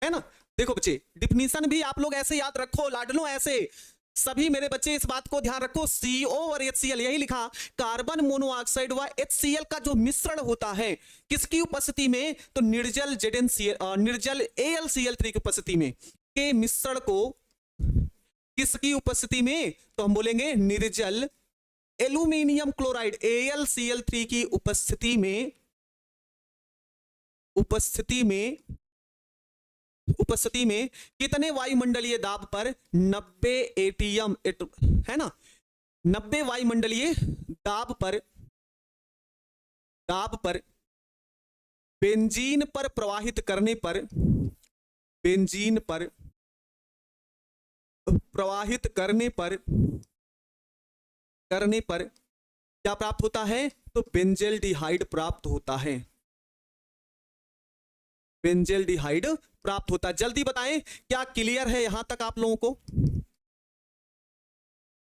है ना। देखो बच्चे, डिफिनीशन भी आप लोग ऐसे याद रखो लाडलो, ऐसे सभी मेरे बच्चे इस बात को ध्यान रखो। CO और HCl, यही लिखा, कार्बन मोनोऑक्साइड व HCl का जो मिश्रण होता है किसकी उपस्थिति में? तो निर्जल निर्जल AlCl3 की उपस्थिति में, के मिश्रण को किसकी उपस्थिति में? तो हम बोलेंगे निर्जल एल्यूमिनियम क्लोराइड AlCl3 की उपस्थिति में, उपस्थिति में कितने वायुमंडलीय दाब पर? 90 ATM, है ना, 90 वायुमंडलीय दाब पर बेंजीन पर प्रवाहित करने पर, बेंजीन पर प्रवाहित करने पर क्या प्राप्त होता है? तो बेंजेल्डिहाइड प्राप्त होता है, बेंजेल्डिहाइड प्राप्त होता है। जल्दी बताएं, क्या क्लियर है यहां तक आप लोगों को?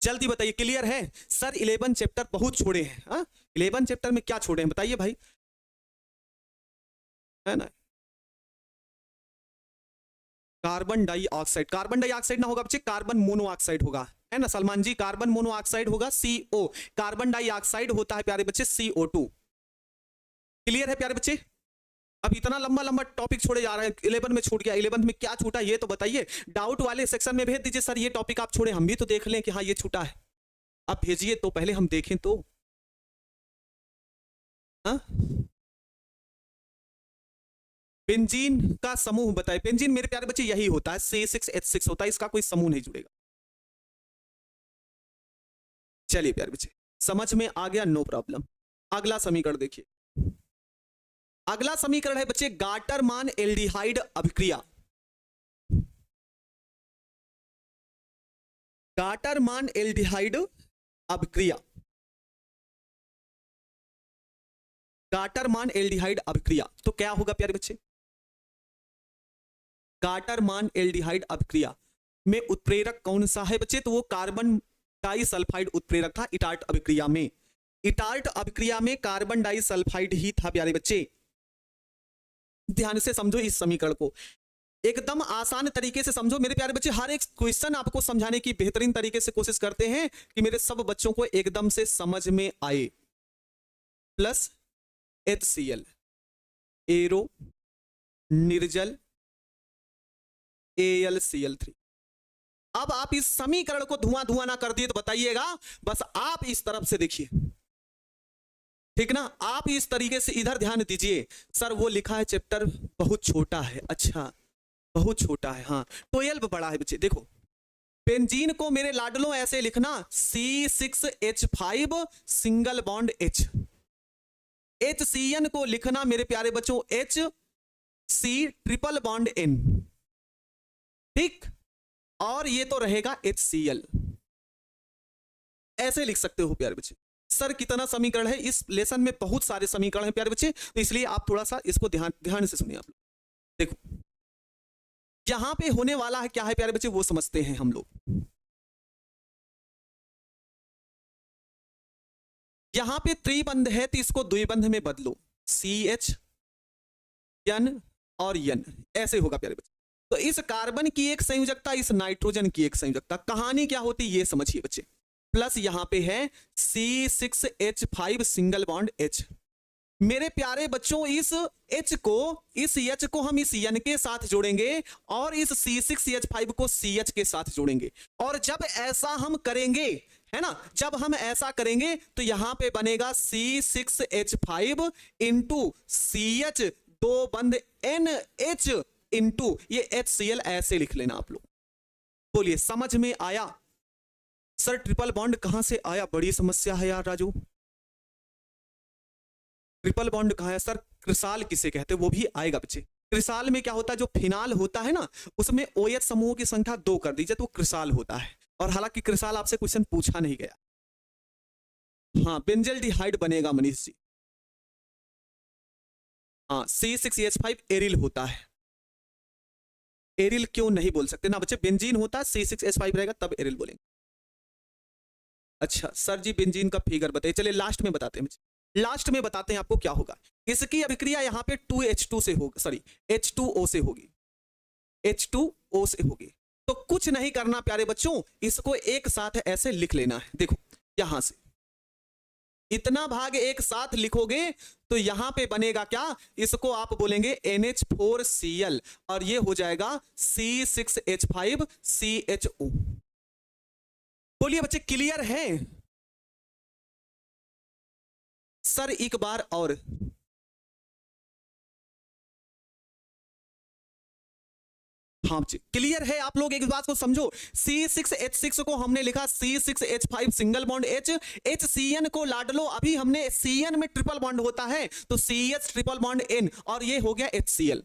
जल्दी बताइए, क्लियर है? सर 11 चैप्टर बहुत छोड़े हैं। हाँ 11 चैप्टर में क्या छोड़े हैं बताइए भाई, है ना। कार्बन डाइऑक्साइड, कार्बन डाइऑक्साइड ना होगा बच्चे, कार्बन मोनोऑक्साइड होगा, है ना सलमान जी, कार्बन मोनोऑक्साइड होगा CO, कार्बन डाइऑक्साइड होता है प्यारे बच्चे CO2। क्लियर है प्यारे बच्चे? अब इतना लंबा लंबा टॉपिक छोड़े जा रहा है, 11 में छूट गया, 11 में क्या छूटा ये तो बताइए, डाउट वाले सेक्शन में भेज दीजिए सर ये टॉपिक आप छोड़े, हम भी तो देख लें कि हाँ ये छूटा है। आप भेजिए तो पहले हम देखें तो। हाँ बेंजीन का समूह बताए, बेंजीन मेरे प्यारे बच्चे यही होता है, C6H6 होता है, इसका कोई समूह नहीं जुड़ेगा। चलिए प्यारे बच्चे समझ में आ गया, नो प्रॉब्लम। अगला समीकरण देखिए, अगला समीकरण है बच्चे गाटरमान एल्डिहाइड अभिक्रिया। गाटरमान एल्डिहाइड अभिक्रिया, गाटरमान एल्डिहाइड अभिक्रिया तो क्या होगा प्यारे बच्चे, गाटरमान एल्डिहाइड अभिक्रिया में उत्प्रेरक कौन सा है बच्चे, तो वो कार्बन डाइसल्फाइड उत्प्रेरक था इटार्ट अभिक्रिया में। इटार्ट अभिक्रिया में कार्बन डाइसल्फाइड ही था प्यारे बच्चे। ध्यान से समझो इस समीकरण को, एकदम आसान तरीके से समझो मेरे प्यारे बच्चे, हर एक क्वेश्चन आपको समझाने की बेहतरीन तरीके से कोशिश करते हैं कि मेरे सब बच्चों को एकदम से समझ में आए। प्लस HCl एरो निर्जल AlCl3। अब आप इस समीकरण को धुआं धुआं ना कर दिए तो बताइएगा, बस आप इस तरफ से देखिए, ठीक ना, आप इस तरीके से इधर ध्यान दीजिए। सर वो लिखा है चैप्टर बहुत छोटा है, अच्छा बहुत छोटा है, हाँ 12 बड़ा है बच्चे। देखो बेंजीन को मेरे लाडलों ऐसे लिखना C6H5 single bond H, HCN को लिखना मेरे प्यारे बच्चों HC ट्रिपल बॉन्ड N, ठीक, और ये तो रहेगा HCl, ऐसे लिख सकते हो प्यारे बच्चे। सर कितना समीकरण है, इस लेसन में बहुत सारे समीकरण हैं प्यारे बच्चे, तो इसलिए आप थोड़ा सा इसको ध्यान से सुनिए। आप लोग देखो यहां पे होने वाला है क्या है प्यारे बच्चे, वो समझते हैं हम लोग। यहां पे त्रिबंध है तो इसको द्विबंध में बदलो, CH N और N, ऐसे होगा प्यारे बच्चे। तो इस कार्बन की एक संयोजकता, इस नाइट्रोजन की एक संयोजकता, कहानी क्या होती है ये समझिए बच्चे। प्लस यहां पे है C6H5 सिंगल बॉन्ड H। मेरे प्यारे बच्चों इस H को हम इस N के साथ जोड़ेंगे और इस C6H5 को CH के साथ जोड़ेंगे, और जब ऐसा हम करेंगे है ना, जब हम ऐसा करेंगे तो यहां पे बनेगा C6H5 इंटू CH दो बंद NH इंटू ये HCl, ऐसे लिख लेना आप लोग। बोलिए समझ में आया? सर ट्रिपल बॉन्ड कहां से आया, बड़ी समस्या है यार राजू, ट्रिपल बॉन्ड कहां है सर, क्रिसाल किसे कहते हैं वो भी आएगा बच्चे। क्रिसाल में क्या होता है, जो फिनाल होता है ना उसमें OH समूहों की संख्या 2 कर दीजिए तो क्रिसाल होता है, और हालांकि क्रिसाल आपसे क्वेश्चन पूछा नहीं गया। हाँ बेंजल्डिहाइड बनेगा मनीष जी, हाँ C6H5 एरिल होता है, एरिल क्यों नहीं बोल सकते ना बच्चे, बेंजीन होता है C6H5 रहेगा तब एरिल बोलेंगे। अच्छा सर जी बेंजीन का फिगर बताइए, चलिए लास्ट में बताते हैं, लास्ट में बताते हैं आपको क्या होगा। इसकी अभिक्रिया यहां पे 2H2 से होगी, सॉरी H2O से होगी, H2O से होगी। तो कुछ नहीं करना प्यारे बच्चों, इसको एक साथ ऐसे लिख लेना है। देखो यहां से इतना भाग एक साथ लिखोगे तो यहां पे बनेगा क्या, इसको आप बोलेंगे NH4Cl और ये हो जाएगा C6H5CHO। बोलिए बच्चे क्लियर है? सर एक बार और, हाँ क्लियर है? आप लोग एक बात को समझो, C6H6 को हमने लिखा C6H5 single bond H, HCN को लाडलो अभी हमने CN में ट्रिपल बॉन्ड होता है तो CH ट्रिपल बॉन्ड N, और ये हो गया HCl।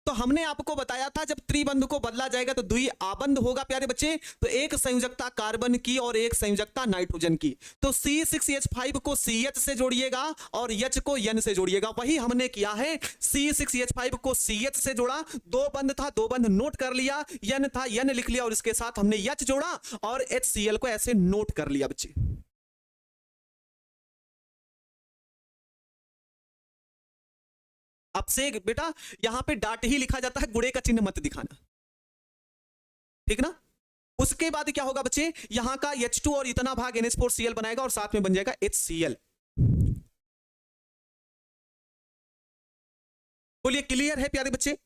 तो हमने आपको बताया था जब त्रिबंध को बदला जाएगा तो द्वि आबंध होगा प्यारे बच्चे, तो एक संयोजकता कार्बन की और एक संयोजकता नाइट्रोजन की, तो C6H5 को CH से जोड़िएगा और H को N से जोड़िएगा। वही हमने किया है, C6H5 को CH से जोड़ा, दो बंध था, दो बंध नोट कर लिया, N था N लिख लिया और इसके साथ हमने H जोड़ा और HCl को ऐसे नोट कर लिया बच्चे। अब से बेटा यहां पे डाट ही लिखा जाता है, गुणे का चिन्ह मत दिखाना, ठीक ना। उसके बाद क्या होगा बच्चे, यहां का H2 और इतना भाग NH4Cl बनाएगा और साथ में बन जाएगा HCl। बोलिए क्लियर है प्यारे बच्चे?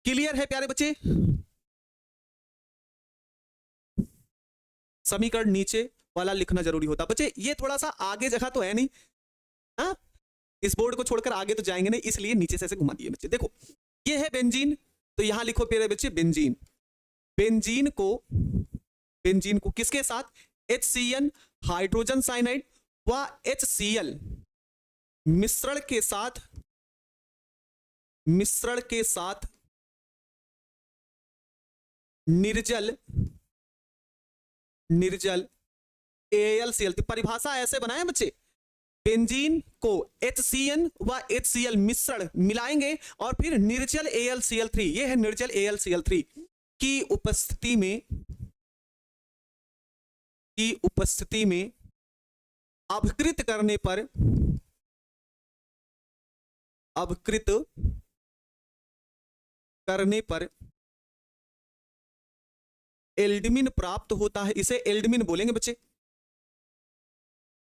क्लियर है प्यारे बच्चे? समीकरण नीचे वाला लिखना जरूरी होता बच्चे। ये थोड़ा सा आगे जगह तो है नहीं, हाँ इस बोर्ड को छोड़कर आगे तो जाएंगे नहीं, इसलिए नीचे से ऐसे घुमा दिए बच्चे। देखो ये है बेंजीन, तो यहां लिखो प्यारे बच्चे बेंजीन। बेंजीन को किसके साथ? HCN हाइड्रोजन साइनाइड व HCl मिश्रण के साथ निर्जल AlCl। परिभाषा ऐसे बनाए बच्चे, बेंजीन को HCN व HCl मिश्रण मिलाएंगे और फिर निर्जल AlCl3, ये है निर्जल AlCl3 की उपस्थिति में अभिकृत करने पर एल्डमिन प्राप्त होता है। इसे एल्डमिन बोलेंगे बच्चे,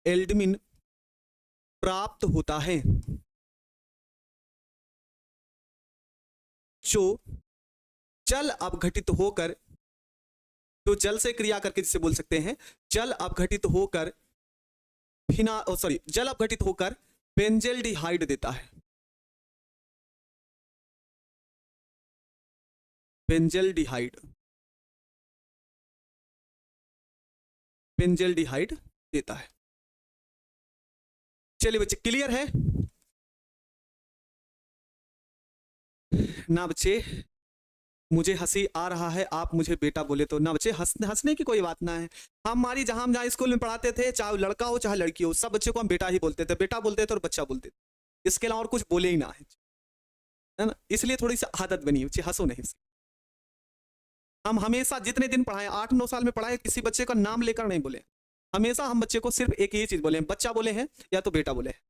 एल्डमिन प्राप्त होता है, जो जल अपघटित होकर, जो जल से क्रिया करके जिसे बोल सकते हैं जल अपघटित होकर बेंजल्डिहाइड देता है। बेंजल्डिहाइड देता है। चलिए बच्चे क्लियर है ना बच्चे? मुझे हंसी आ रहा है, आप मुझे बेटा बोले तो ना बच्चे, हंसने की कोई बात ना है। हमारी जहां स्कूल में पढ़ाते थे, चाहे लड़का हो चाहे लड़की हो, सब बच्चे को हम बेटा ही बोलते थे, बेटा बोलते थे और बच्चा बोलते थे, इसके अलावा और कुछ बोले ही ना है ना। इसलिए थोड़ी सी आदत बनी बच्चे, हंसो नहीं। हम हमेशा जितने दिन पढ़ाए, 8-9 साल में पढ़ाए, किसी बच्चे का नाम लेकर नहीं बोले। हमेशा हम बच्चे को सिर्फ एक ही चीज बोले, बच्चा बोले हैं या तो बेटा बोले हैं।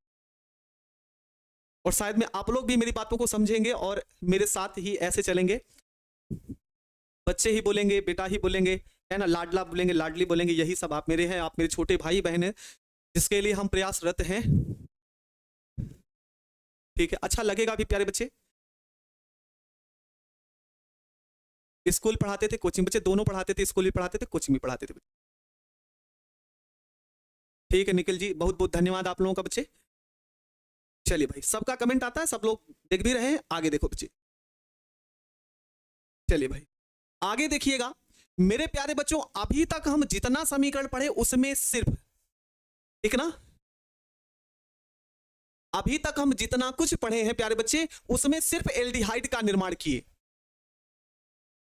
और शायद में आप लोग भी मेरी बातों को समझेंगे और मेरे साथ ही ऐसे चलेंगे, बच्चे ही बोलेंगे, बेटा ही बोलेंगे, है ना, लाडला बोलेंगे, लाडली बोलेंगे, यही सब आप मेरे हैं, आप मेरे छोटे भाई बहन हैं, जिसके लिए हम प्रयासरत हैं। ठीक है, अच्छा लगेगा भी प्यारे बच्चे। स्कूल पढ़ाते थे, कोचिंग, बच्चे दोनों पढ़ाते थे, स्कूल भी पढ़ाते थे, कोचिंग भी पढ़ाते थे। ठीक है निखिल जी, बहुत बहुत धन्यवाद आप लोगों का बच्चे। चलिए भाई, सबका कमेंट आता है, सब लोग देख भी रहे हैं, आगे देखो बच्चे। चलिए भाई आगे देखिएगा मेरे प्यारे बच्चों, अभी तक हम जितना समीकरण पढ़े उसमें सिर्फ, ठीक ना, अभी तक हम जितना कुछ पढ़े हैं प्यारे बच्चे, उसमें सिर्फ एल्डिहाइड का निर्माण किए,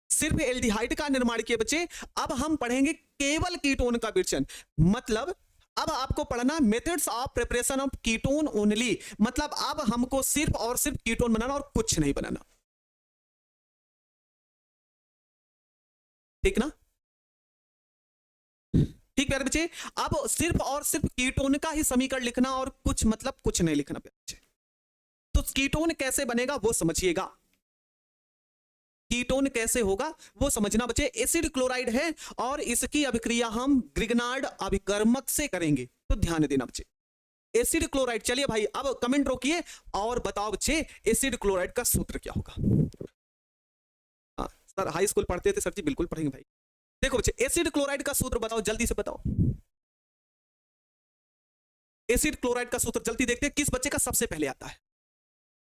सिर्फ एल्डिहाइड का निर्माण किए बच्चे। अब हम पढ़ेंगे केवल कीटोन का विरचन, मतलब अब आपको पढ़ना methods of preparation of ketone only, मतलब अब हमको सिर्फ और सिर्फ कीटोन बनाना और कुछ नहीं बनाना, ठीक ना। ठीक प्यारे बच्चे, अब सिर्फ और सिर्फ कीटोन का ही समीकरण लिखना और कुछ मतलब कुछ नहीं लिखना प्यारे बच्चे। तो कीटोन कैसे बनेगा वो समझिएगा, कीटोन कैसे होगा वो समझना बच्चे। एसिड क्लोराइड है और इसकी अभिक्रिया हम ग्रिग्नार्ड अभिकर्मक से करेंगे, तो ध्यान देना बच्चे, एसिड क्लोराइड। चलिए भाई अब कमेंट रोकिए और बताओ बच्चे एसिड क्लोराइड का सूत्र क्या होगा। हाँ सर हाई स्कूल पढ़ते थे सर जी, बिल्कुल पढ़ेंगे भाई। देखो बच्चे एसिड क्लोराइड का सूत्र बताओ, जल्दी से बताओ। एसिड क्लोराइड का सूत्र जल्दी देखते हैं, किस बच्चे का सबसे पहले आता है।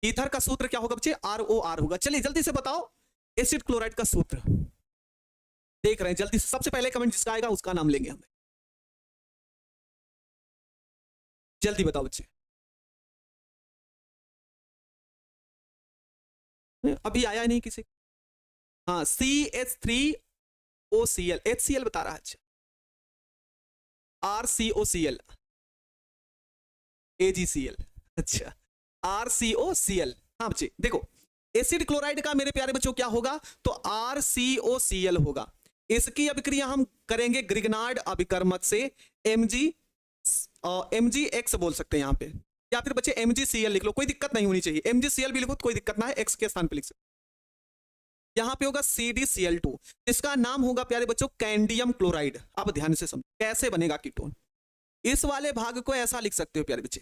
ईथर का सूत्र क्या होगा बच्चे? ROR होगा। चलिए जल्दी से बताओ एसिड क्लोराइड का सूत्र, देख रहे हैं जल्दी से, सबसे पहले कमेंट जिसका आएगा उसका नाम लेंगे हम। जल्दी बताओ बच्चे, अभी आया नहीं किसी। हाँ CH3OCl, HCl बता रहा है। अच्छा RCOCl, AgCl, अच्छा RCOCl। हाँ बच्चे देखो एसिड क्लोराइड का मेरे प्यारे बच्चों क्या होगा, तो RCOCl होगा। इसकी अभिक्रिया हम करेंगे ग्रिग्नार्ड अभिकर्मक से, MgX बोल सकते हैं यहाँ पे, या फिर बच्चे MgCl लिख लो, कोई दिक्कत नहीं होनी चाहिए, MgCl भी लिखो तो कोई दिक्कत ना है, X के स्थान पे लिख सकते। यहाँ पे होगा CdCl2, इसका नाम होगा प्यारे बच्चों कैंडियम क्लोराइड। अब ध्यान से समझो कैसे बनेगा कीटोन। इस वाले भाग को ऐसा लिख सकते हो प्यारे बच्चे,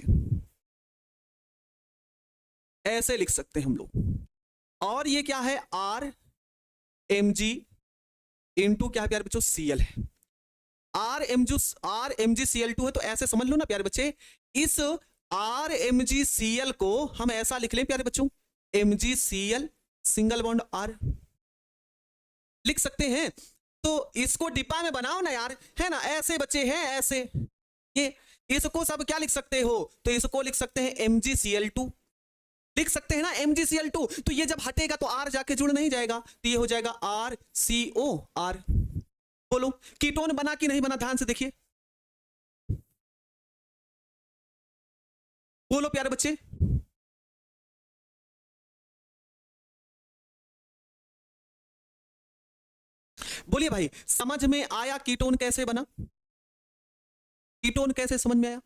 ऐसे लिख सकते हैं हम लोग। और ये क्या है, आर एम जी इंटू क्या है प्यारे बच्चों, सीएल है। R M G CL two है, तो ऐसे समझ लो ना प्यारे बच्चे, इस आर एम जी सीएल को हम ऐसा लिख लें प्यारे बच्चों, M G CL single bond R लिख सकते हैं। तो इसको डिब्बा में बनाओ ना यार, है ना, ऐसे बच्चे हैं ऐसे, ये इसको सब क्या लिख सकते हो, तो इसको लिख सकते हैं MgCl2 लिख सकते हैं ना, MgCl2। तो ये जब हटेगा तो R जाके जुड़ नहीं जाएगा, तो ये हो जाएगा RCOR। बोलो कीटोन बना कि नहीं बना, ध्यान से देखिए, बोलो प्यारे बच्चे। बोलिए भाई, समझ में आया कीटोन कैसे बना, कीटोन कैसे समझ में आया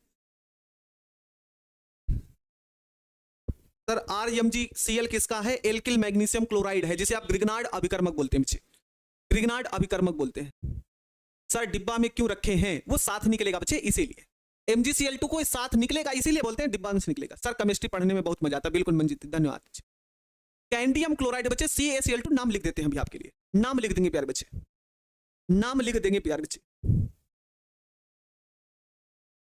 सर? RMgCl किसका है, एल्किल मैग्नीशियम क्लोराइड है, जिसे आप ग्रिग्नार्ड अभिकर्मक बोलते हैं बच्चे, ग्रिग्नार्ड अभिकर्मक बोलते हैं। सर डिब्बा में क्यों रखे हैं, वो साथ निकलेगा बच्चे, इसीलिए MgCl2 को साथ निकलेगा, इसीलिए बोलते हैं डिब्बा में से निकलेगा। सर केमिस्ट्री पढ़ने में बहुत मजा आता है, बिल्कुल मंजित, धन्यवाद। कैंडियम क्लोराइड बच्चे CaCl2 नाम लिख देते हैं अभी आपके लिए, नाम लिख देंगे प्यारे बच्चे, नाम लिख देंगे प्यारे बच्चे,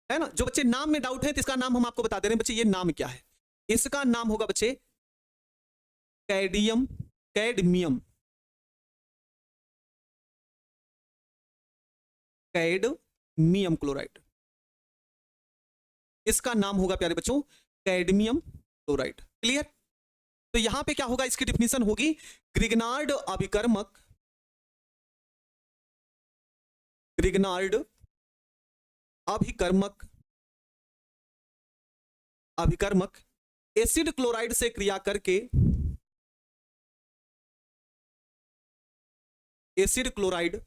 है ना। जो बच्चे नाम में डाउट है तो इसका नाम हम आपको बता दे रहे हैं बच्चे, ये नाम क्या है, इसका नाम होगा बच्चे कैडमियम, कैडमियम क्लोराइड, इसका नाम होगा प्यारे बच्चों कैडमियम क्लोराइड। क्लियर? तो यहां पे क्या होगा, इसकी डिफिनीशन होगी ग्रिग्नार्ड अभिकर्मक, ग्रिग्नार्ड अभिकर्मक, अभिकर्मक एसिड क्लोराइड से क्रिया करके, एसिड क्लोराइड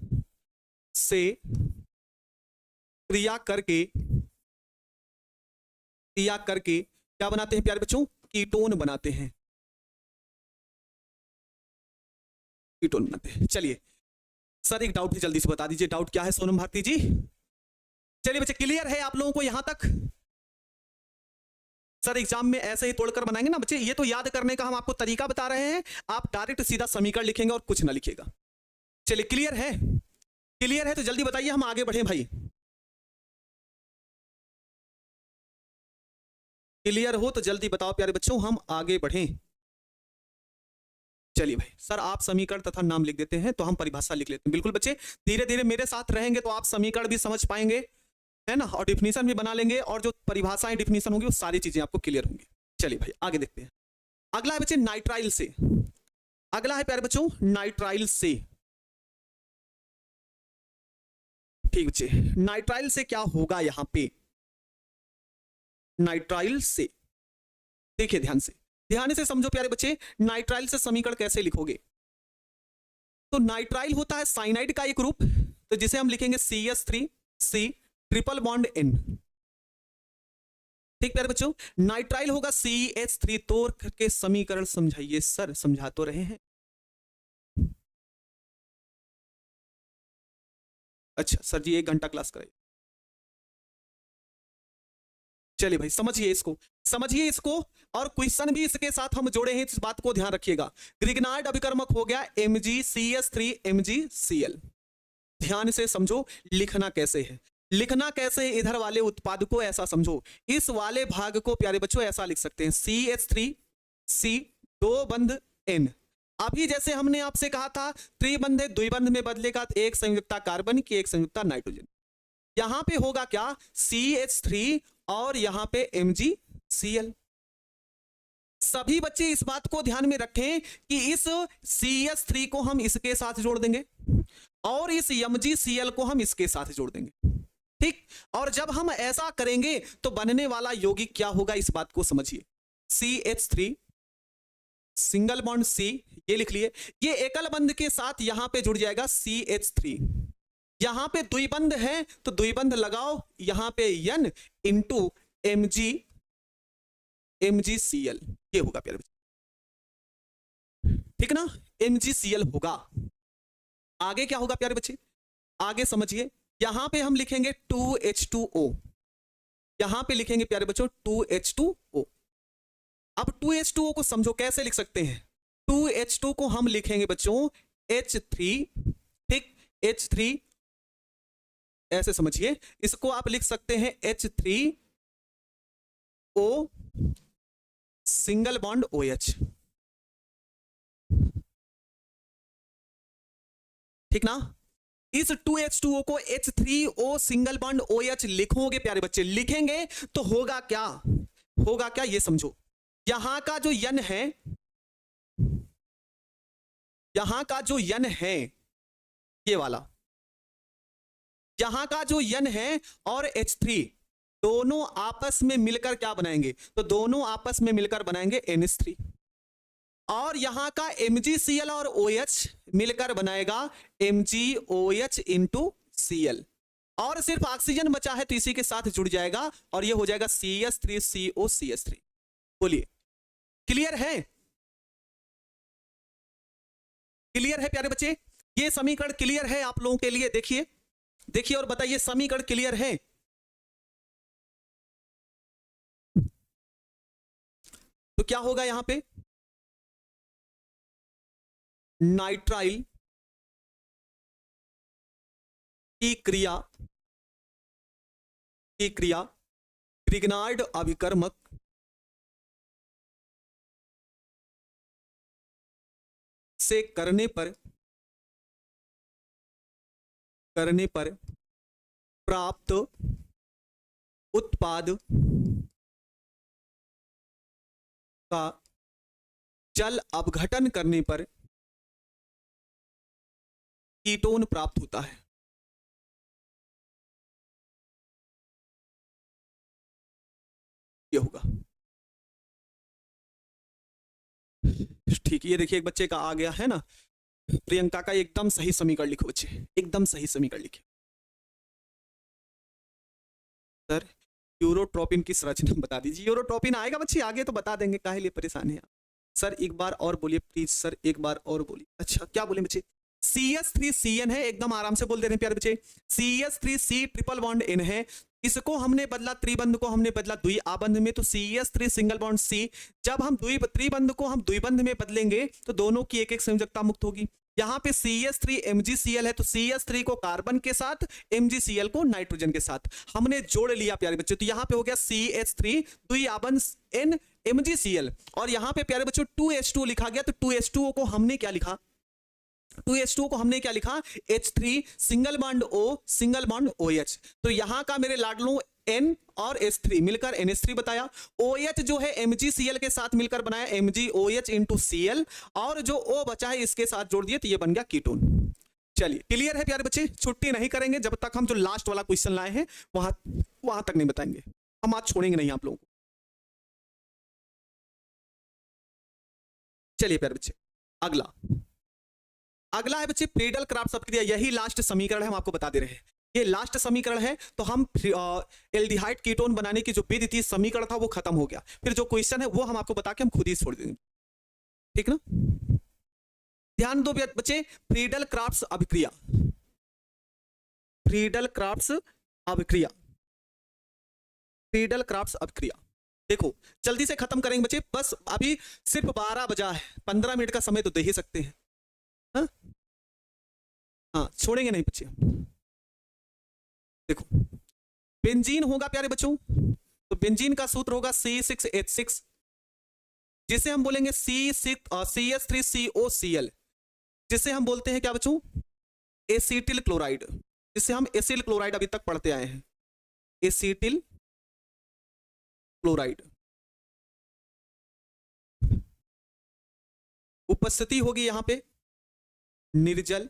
से क्रिया करके क्या बनाते हैं प्यारे बच्चों, कीटोन बनाते हैं, कीटोन बनाते हैं। चलिए सर एक डाउट भी जल्दी से बता दीजिए, डाउट क्या है सोनम भारती जी? चलिए बच्चे क्लियर है आप लोगों को यहां तक? सर एग्जाम में ऐसे ही तोड़कर बनाएंगे ना बच्चे, ये तो याद करने का हम आपको तरीका बता रहे हैं, आप डायरेक्ट सीधा समीकरण लिखेंगे और कुछ ना लिखेगा। चलिए क्लियर है, क्लियर है तो जल्दी बताइए हम आगे बढ़े भाई, क्लियर हो तो जल्दी बताओ प्यारे बच्चों, हम आगे बढ़ें। चलिए भाई, सर आप समीकरण तथा नाम लिख देते हैं तो हम परिभाषा लिख लेते हैं। बिल्कुल बच्चे, धीरे धीरे मेरे साथ रहेंगे तो आप समीकरण भी समझ पाएंगे, है ना, और डिफिनीशन भी बना लेंगे, और जो परिभाषाएं डिफिनीशन होंगी वो सारी चीजें आपको क्लियर होंगी। चलिए भाई आगे देखते हैं। अगला है बच्चे नाइट्राइल से, अगला है प्यारे बच्चों नाइट्राइल से। ठीक बच्चे, नाइट्राइल से क्या होगा यहां पे, नाइट्राइल से देखिए ध्यान से समझो प्यारे बच्चे, नाइट्राइल से समीकरण कैसे लिखोगे। तो नाइट्राइल होता है साइनाइड का एक रूप, तो जिसे हम लिखेंगे CH3C ट्रिपल बॉन्ड N। ठीक प्यारे बच्चों, नाइट्राइल होगा CH3, तो के समीकरण समझाइए सर, समझा तो रहे हैं। अच्छा सर जी 1 घंटा क्लास कराइए। चलिए भाई समझिए इसको, समझिए इसको, और क्वेश्चन भी इसके साथ हम जोड़े हैं, इस बात को ध्यान रखिएगा। ग्रिग्नार्ड अभिकर्मक हो गया MgCH3 MgCl। ध्यान से समझो लिखना कैसे है, लिखना कैसे, इधर वाले उत्पाद को ऐसा समझो, इस वाले भाग को प्यारे बच्चों ऐसा लिख सकते हैं CH3C 2 बंध N। अभी जैसे हमने आपसे कहा था त्रिबंध द्विबंध में बदलेगा, एक संयुक्ता कार्बन की एक संयुक्ता नाइट्रोजन, यहां पे होगा क्या CH3 और यहां पे MgCl। सभी बच्चे इस बात को ध्यान में रखें कि इस CH3 को हम इसके साथ जोड़ देंगे और इस MgCl को हम इसके साथ जोड़ देंगे। ठीक, और जब हम ऐसा करेंगे तो बनने वाला यौगिक क्या होगा, इस बात को समझिए। CH3 सिंगल बॉन्ड C, ये लिख लिए, ये एकल बंध के साथ यहां पे जुड़ जाएगा CH3। यहां पे द्विबंध है तो द्विबंध लगाओ, यहां पे N इंटू MgCl, ये होगा प्यारे बच्चे, ठीक ना, MgCl होगा। आगे क्या होगा प्यारे बच्चे, आगे समझिए, यहां पे हम लिखेंगे 2H2O, यहां पे लिखेंगे प्यारे बच्चों 2H2O। अब 2H2O को समझो कैसे लिख सकते हैं। 2H2 को हम लिखेंगे बच्चों H3, ठीक, H3 ऐसे समझिए, इसको आप लिख सकते हैं H3O सिंगल बॉन्ड OH, ठीक ना। इस 2H2O को H3O सिंगल बॉन्ड OH लिखोगे प्यारे बच्चे, लिखेंगे तो होगा क्या, होगा क्या ये समझो। यहां का जो यन है, यहां का जो यन है ये वाला, यहां का जो यन है और H3 दोनों आपस में मिलकर क्या बनाएंगे, तो दोनों आपस में मिलकर बनाएंगे NH3, और यहां का MgCl और OH मिलकर बनाएगा MgOH इंटू Cl, और सिर्फ ऑक्सीजन बचा है तो इसी के साथ जुड़ जाएगा और ये हो जाएगा CS3CO CS3। बोलिए क्लियर है, क्लियर है प्यारे बच्चे, ये समीकरण क्लियर है आप लोगों के लिए। देखिए देखिए और बताइए समीकरण क्लियर है। तो क्या होगा यहां पे, नाइट्राइल की क्रिया ग्रिग्नार्ड अभिकर्मक से करने पर प्राप्त उत्पाद का जल अपघटन करने पर कीटोन प्राप्त होता है। ये होगा, ठीक। ये देखिए एक बच्चे का आ गया है ना, प्रियंका का एकदम सही समीकरण लिखो बच्चे, एकदम सही समीकरण लिखे। सर यूरोट्रोपिन की संरचना बता दीजिए। यूरोट्रोपिन आएगा बच्चे आगे तो बता देंगे, काहे लिए परेशान है सर। एक बार और बोलिए प्लीज सर, एक बार और बोलिए। अच्छा क्या बोले बच्चे, CS3CN है, एकदम आराम से बोल दे रहे हैं प्यारे बच्चे। CS3C ट्रिपल बॉन्ड N है, इसको हमने बदला त्रिबंध को हमने बदला द्विआबंध में, तो CS3 सिंगल बॉन्ड C। जब हम त्रिबंध को हम द्विबंध में बदलेंगे तो दोनों की एक एक संयोजकता मुक्त होगी। यहाँ पे CS3 MgCl है तो CS3 को कार्बन के साथ, MgCl को नाइट्रोजन के साथ हमने जोड़ लिया प्यारे बच्चे। तो यहाँ पे हो गया CH3 द्विआबंध N MgCl, और यहाँ पे प्यारे बच्चों 2H2 लिखा गया। तो 2H2O को हमने क्या लिखा, 2H2O को हमने क्या लिखा, H3 single bond O single bond OH। तो यहां का मेरे लाडलों N और H3 मिलकर NH3 बताया। OH जो है MgCl के साथ मिलकर बनाया MgOH इंटू Cl, और जो O बचा है इसके साथ जोड़ दिए तो ये बन गया कीटोन। चलिए क्लियर है प्यारे बच्चे, छुट्टी नहीं करेंगे जब तक हम जो लास्ट वाला क्वेश्चन लाए हैं वहां तक नहीं बताएंगे, हम आज छोड़ेंगे नहीं आप लोगों को। चलिए प्यारे बच्चे अगला है बच्चे फ्रीडल क्राफ्ट अभिक्रिया। यही लास्ट समीकरण है, हम आपको बता दे रहे हैं ये लास्ट समीकरण है। तो हम एल्डिहाइड कीटोन बनाने की जो विधि थी, समीकरण था, वो खत्म हो गया। फिर जो क्वेश्चन है वो हम आपको बता के हम खुद ही छोड़ देंगे, ठीक ना। ध्यान दो बच्चे, फ्रीडल क्राफ्ट अभिक्रिया, फ्रीडल क्राफ्ट अभिक्रिया, फ्रीडल क्राफ्ट अभिक्रिया। देखो जल्दी से खत्म करेंगे बच्चे, बस अभी सिर्फ 12 बजा है, 15 मिनट का समय तो दे ही सकते हैं। हाँ छोड़ेंगे नहीं बच्चे। देखो बेंजीन होगा प्यारे बच्चों, तो बेंजीन का सूत्र होगा C6H6, जिसे हम बोलेंगे CS3COCl, जिसे हम बोलते हैं क्या बच्चों, एसिटिल क्लोराइड, जिसे हम एसिल क्लोराइड अभी तक पढ़ते आए हैं, एसिटिल क्लोराइड। उपस्थिति होगी यहां पे निर्जल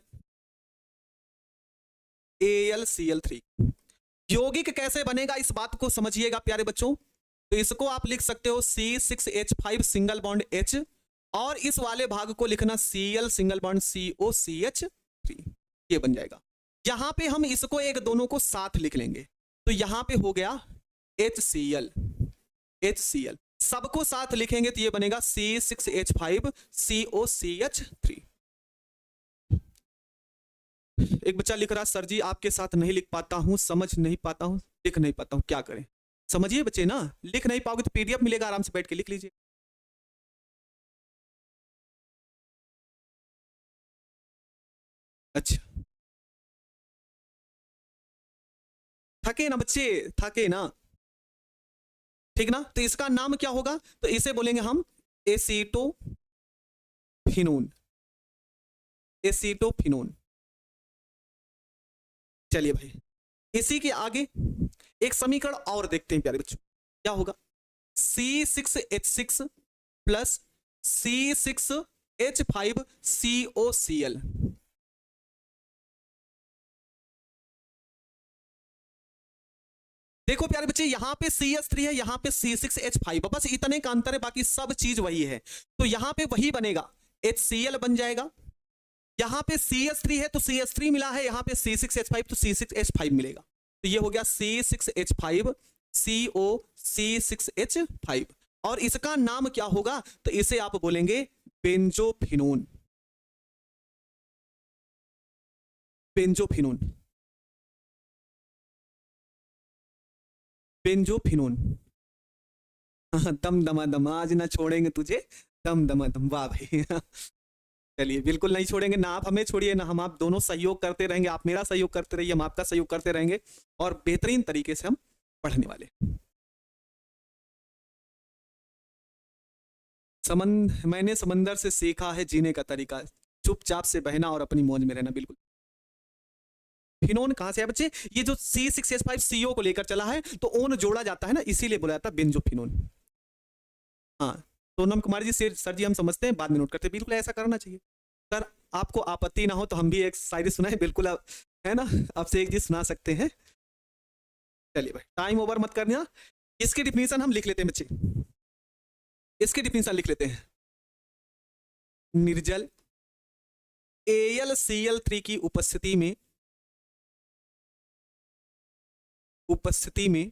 AlCl3। यौगिक कैसे बनेगा इस बात को समझिएगा प्यारे बच्चों। तो इसको आप लिख सकते हो C6H5 सिंगल बॉन्ड H, और इस वाले भाग को लिखना Cl सिंगल बॉन्ड COCH3, ये बन जाएगा। यहां पे हम इसको एक दोनों को साथ लिख लेंगे, तो यहां पे हो गया HCl, सबको साथ लिखेंगे तो ये बनेगा C6H5 COCH3। एक बच्चा लिख रहा सर जी आपके साथ नहीं लिख पाता हूं, समझ नहीं पाता हूं, लिख नहीं पाता हूं, क्या करें। समझिए बच्चे ना, लिख नहीं पाओगे तो PDF मिलेगा, आराम से बैठ के लिख लीजिए। अच्छा, थके ना बच्चे, थके ना, ठीक ना। तो इसका नाम क्या होगा, तो इसे बोलेंगे हम एसीटोफिनोन, एसीटोफिनोन। चलिए भाई, इसी के आगे एक समीकरण और देखते हैं प्यारे बच्चों, क्या होगा, C6H6 प्लस C6H5COCl। देखो प्यारे बच्चे, यहां पे CH3 है, यहां पे C6H5, बस इतने का अंतर है, बाकी सब चीज वही है। तो यहां पे वही बनेगा, HCl बन जाएगा। यहां पे CH3 है तो CH3 मिला है, यहां पे C6H5 तो C6H5 मिलेगा। तो ये हो गया C6H5 CO C6H5। और इसका नाम क्या होगा, तो इसे आप बोलेंगे बेंजोफिनोन, बेंजोफिनोन, बेंजोफिनोन। दम दमादम, आज ना छोड़ेंगे तुझे, दम दमादम, वाह भाई। चलिए, बिल्कुल नहीं छोड़ेंगे ना, आप हमें छोड़िए ना, हम आप दोनों सहयोग करते रहेंगे, आप मेरा सहयोग करते रहिए, हम आपका सहयोग करते रहेंगे, और बेहतरीन तरीके से हम पढ़ने वाले। मैंने समंदर से सीखा है जीने का तरीका, चुपचाप से बहना और अपनी मौज में रहना। बिल्कुल। फिनोन कहां से है बच्चे, ये जो C6H5CO को लेकर चला है, तो ओन जोड़ा जाता है ना, इसीलिए बोला जाता है बेंजोफिनोन। हाँ, सोनम कुमार जी, सर जी हम समझते हैं, बाद में नोट करते हैं, बिल्कुल ऐसा करना चाहिए। सर आपको आपत्ति ना हो तो हम भी एक शायरी सुनाए, बिल्कुल आप, है ना, आपसे एक चीज सुना सकते हैं। चलिए भाई, टाइम ओवर मत करना। इसकी डिफिनीशन हम लिख लेते हैं बच्चे, इसकी डिफिनीशन लिख लेते हैं। निर्जल AlCl3 की उपस्थिति में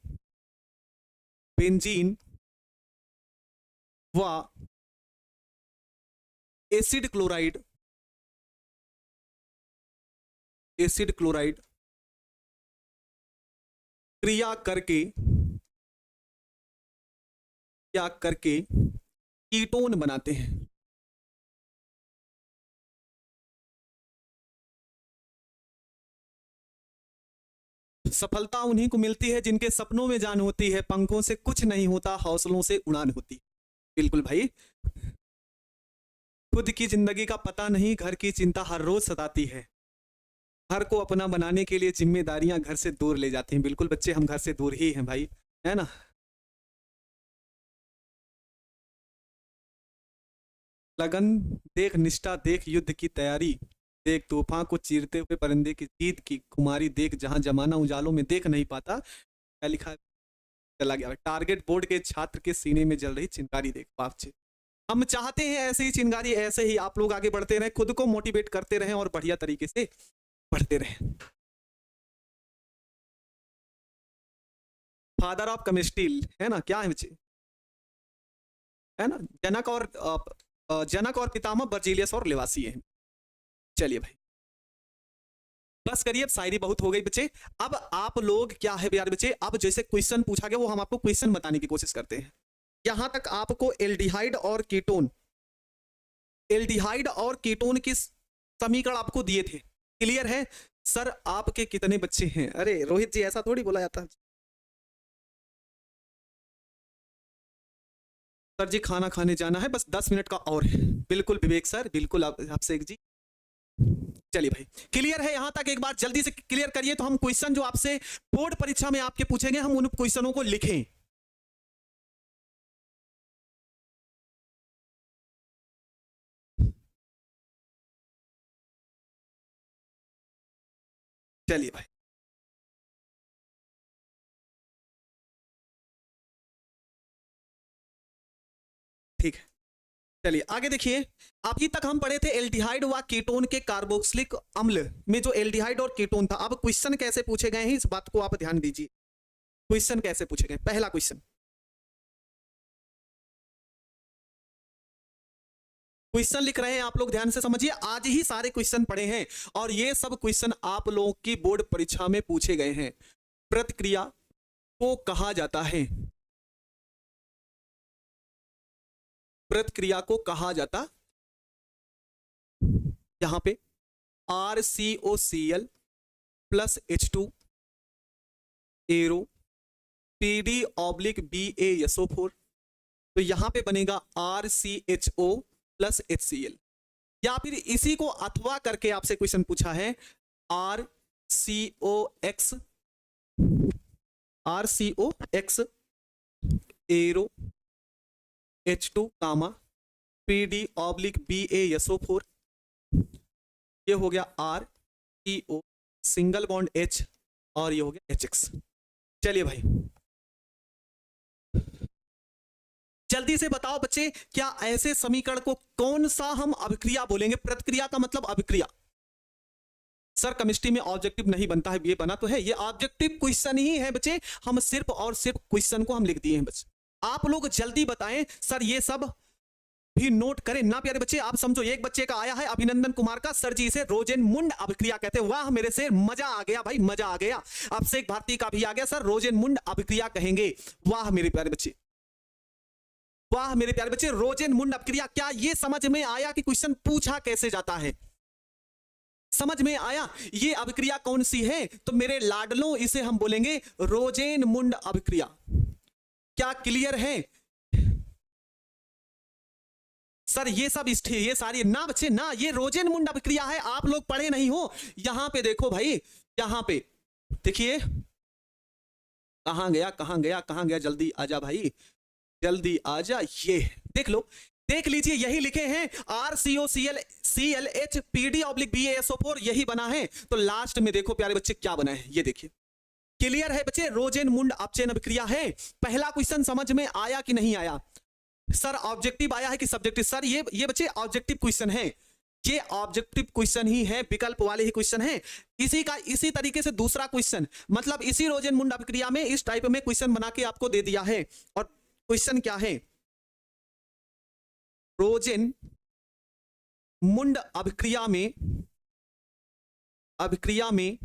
बेंजीन व एसिड क्लोराइड क्रिया करके कीटोन बनाते हैं। सफलता उन्हीं को मिलती है जिनके सपनों में जान होती है, पंखों से कुछ नहीं होता, हौसलों से उड़ान होती। बिल्कुल भाई, खुद की जिंदगी का पता नहीं, घर की चिंता हर रोज सताती है, घर को अपना बनाने के लिए जिम्मेदारियां घर से दूर ले जाती हैं। बिल्कुल बच्चे, हम घर से दूर ही हैं भाई, है ना। लगन देख, निष्ठा देख, युद्ध की तैयारी देख, तूफान को चीरते हुए परिंदे की जीत की खुमारी देख, जहां जमाना उजालों में देख नहीं पाता, क्या लिखा है, चला गया। टारगेट बोर्ड के छात्र के सीने में जल रही चिंगारी देख, बाप। हम चाहते हैं ऐसे ही चिंगारी, ऐसे ही आप लोग आगे बढ़ते रहें, खुद को मोटिवेट करते रहें और बढ़िया तरीके से पढ़ते रहें। फादर ऑफ केमिस्ट्री, है ना, क्या है बच्चे, है ना, जनक और पितामह बर्जीलियस और लेवासी है। चलिए भाई, बस करिए, अब शायरी बहुत हो गई बच्चे। अब आप लोग क्या है यार बच्चे, अब जैसे क्वेश्चन पूछा गया वो हम आपको क्वेश्चन बताने की कोशिश करते हैं। यहां तक आपको एल्डिहाइड और कीटोन की समीकरण आपको दिए थे, क्लियर है। सर आपके कितने बच्चे हैं, अरे रोहित जी ऐसा थोड़ी बोला जाता। सर जी खाना खाने जाना है, बस 10 मिनट का और है। बिल्कुल विवेक सर, बिल्कुल आपसे एक जी। चलिए भाई, क्लियर है यहां तक, एक बार जल्दी से क्लियर करिए, तो हम क्वेश्चन जो आपसे बोर्ड परीक्षा में आपके पूछेंगे, हम उन क्वेश्चनों को लिखें। चलिए भाई, ठीक है, चलिए आगे देखिए। अभी तक हम पढ़े थे एल्डिहाइड व कीटोन के कार्बोक्सिलिक अम्ल में जो एल्डिहाइड और कीटोन था। अब क्वेश्चन कैसे पूछे गए हैं, इस बात को आप ध्यान दीजिए। क्वेश्चन कैसे पूछे गए, पहला क्वेश्चन, क्वेश्चन लिख रहे हैं आप लोग, ध्यान से समझिए, आज ही सारे क्वेश्चन पढ़े हैं और ये सब क्वेश्चन आप लोगों की बोर्ड परीक्षा में पूछे गए हैं। प्रतिक्रिया को कहा जाता है, प्रतिक्रिया को कहा जाता, यहां पे RCOCl plus H2 arrow PD/BaSO4, तो यहां पे बनेगा RCHO प्लस HCl। या फिर इसी को अथवा करके आपसे क्वेश्चन पूछा है RCOX एरो H2 कामा PD/BaSO4, ये हो गया RCO सिंगल बॉन्ड H और ये हो गया HX। चलिए भाई जल्दी से बताओ बच्चे, क्या ऐसे समीकरण को कौन सा हम अभिक्रिया बोलेंगे? प्रतिक्रिया का मतलब अभिक्रिया। सर केमिस्ट्री में ऑब्जेक्टिव नहीं बनता है, ये बना तो है, ये ऑब्जेक्टिव क्वेश्चन ही है बच्चे, हम सिर्फ और सिर्फ क्वेश्चन को हम लिख दिए हैं बच्चे। आप लोग जल्दी बताएं सर, ये सब भी नोट करें ना प्यारे बच्चे। आप समझो, एक बच्चे का आया है अभिनंदन कुमार का, सर जी इसे रोजेनमुंड अभिक्रिया कहते हैं। वाह मेरे से मजा आ गया भाई, मजा आ गया। अभिषेक भारती का भी आ गया, सर रोजेनमुंड अभिक्रिया कहेंगे। वाह मेरे प्यारे बच्चे, वाह मेरे प्यारे बच्चे, रोजेनमुंड अभिक्रिया। क्या ये समझ में आया कि क्वेश्चन पूछा कैसे जाता है? समझ में आया ये अभिक्रिया कौन सी है? तो मेरे लाडलों इसे हम बोलेंगे रोजेनमुंड अभिक्रिया। क्या क्लियर है? सर ये सब ये सारी ना बच्चे ना, ये रोजेनमुंड अभिक्रिया है, आप लोग पढ़े नहीं हो। यहां पे देखो भाई, यहां पे देखिए, कहां गया कहां गया कहां गया, जल्दी आजा भाई, जल्दी आजा। ये देख लो, देख लीजिए, यही लिखे हैं RCOCl PD/BaSO4, यही बना है। तो लास्ट में देखो प्यारे बच्चे क्या बना है, ये देखिए। क्लियर है बच्चे, रोजेनमुंड अपचयन अभिक्रिया है। पहला क्वेश्चन समझ में आया कि नहीं आया? सर ऑब्जेक्टिव आया है कि सब्जेक्टिव? सर ये बच्चे ऑब्जेक्टिव क्वेश्चन है, ये ऑब्जेक्टिव क्वेश्चन ही है, विकल्प वाले ही क्वेश्चन है। इसी तरीके से दूसरा क्वेश्चन, मतलब इसी रोजेनमुंड अभिक्रिया में इस टाइप में क्वेश्चन बना के आपको दे दिया है। और क्वेश्चन क्या है? रोजेनमुंड अभिक्रिया में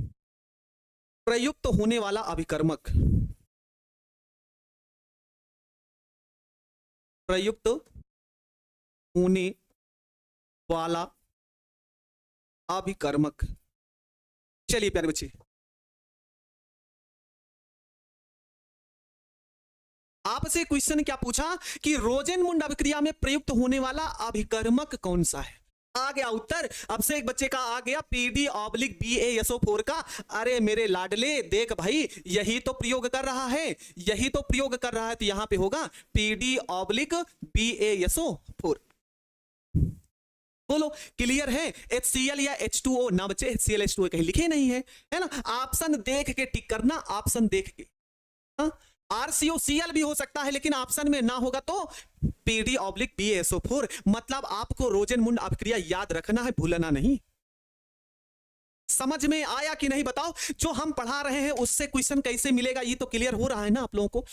प्रयुक्त होने वाला अभिकर्मक, प्रयुक्त होने वाला अभिकर्मक। चलिए प्यारे बच्चे, आपसे क्वेश्चन क्या पूछा कि रोजेनमुंड अभिक्रिया में प्रयुक्त होने वाला अभिकर्मक कौन सा है? आ गया उत्तर। अब से एक बच्चे का आ गया PD/BaSO4 का। अरे मेरे लाडले देख भाई, यही तो प्रयोग कर रहा है, यही तो प्रयोग कर रहा है, तो यहां पे होगा PD/BaSO4। बोलो क्लियर है? HCl या H2O ना बच्चे, HCl H2O कहीं लिखे नहीं है, है ना? ऑप्शन देख के टिक करना, ऑप्शन देख के। RCOCl भी हो सकता है, लेकिन ऑप्शन में ना होगा तो PD/BaSO4। मतलब आपको रोजेनमुंड अभिक्रिया याद रखना है, भूलना नहीं। समझ में आया कि नहीं बताओ? जो हम पढ़ा रहे हैं उससे क्वेश्चन कैसे मिलेगा, ये तो क्लियर हो रहा है ना आप लोगों को?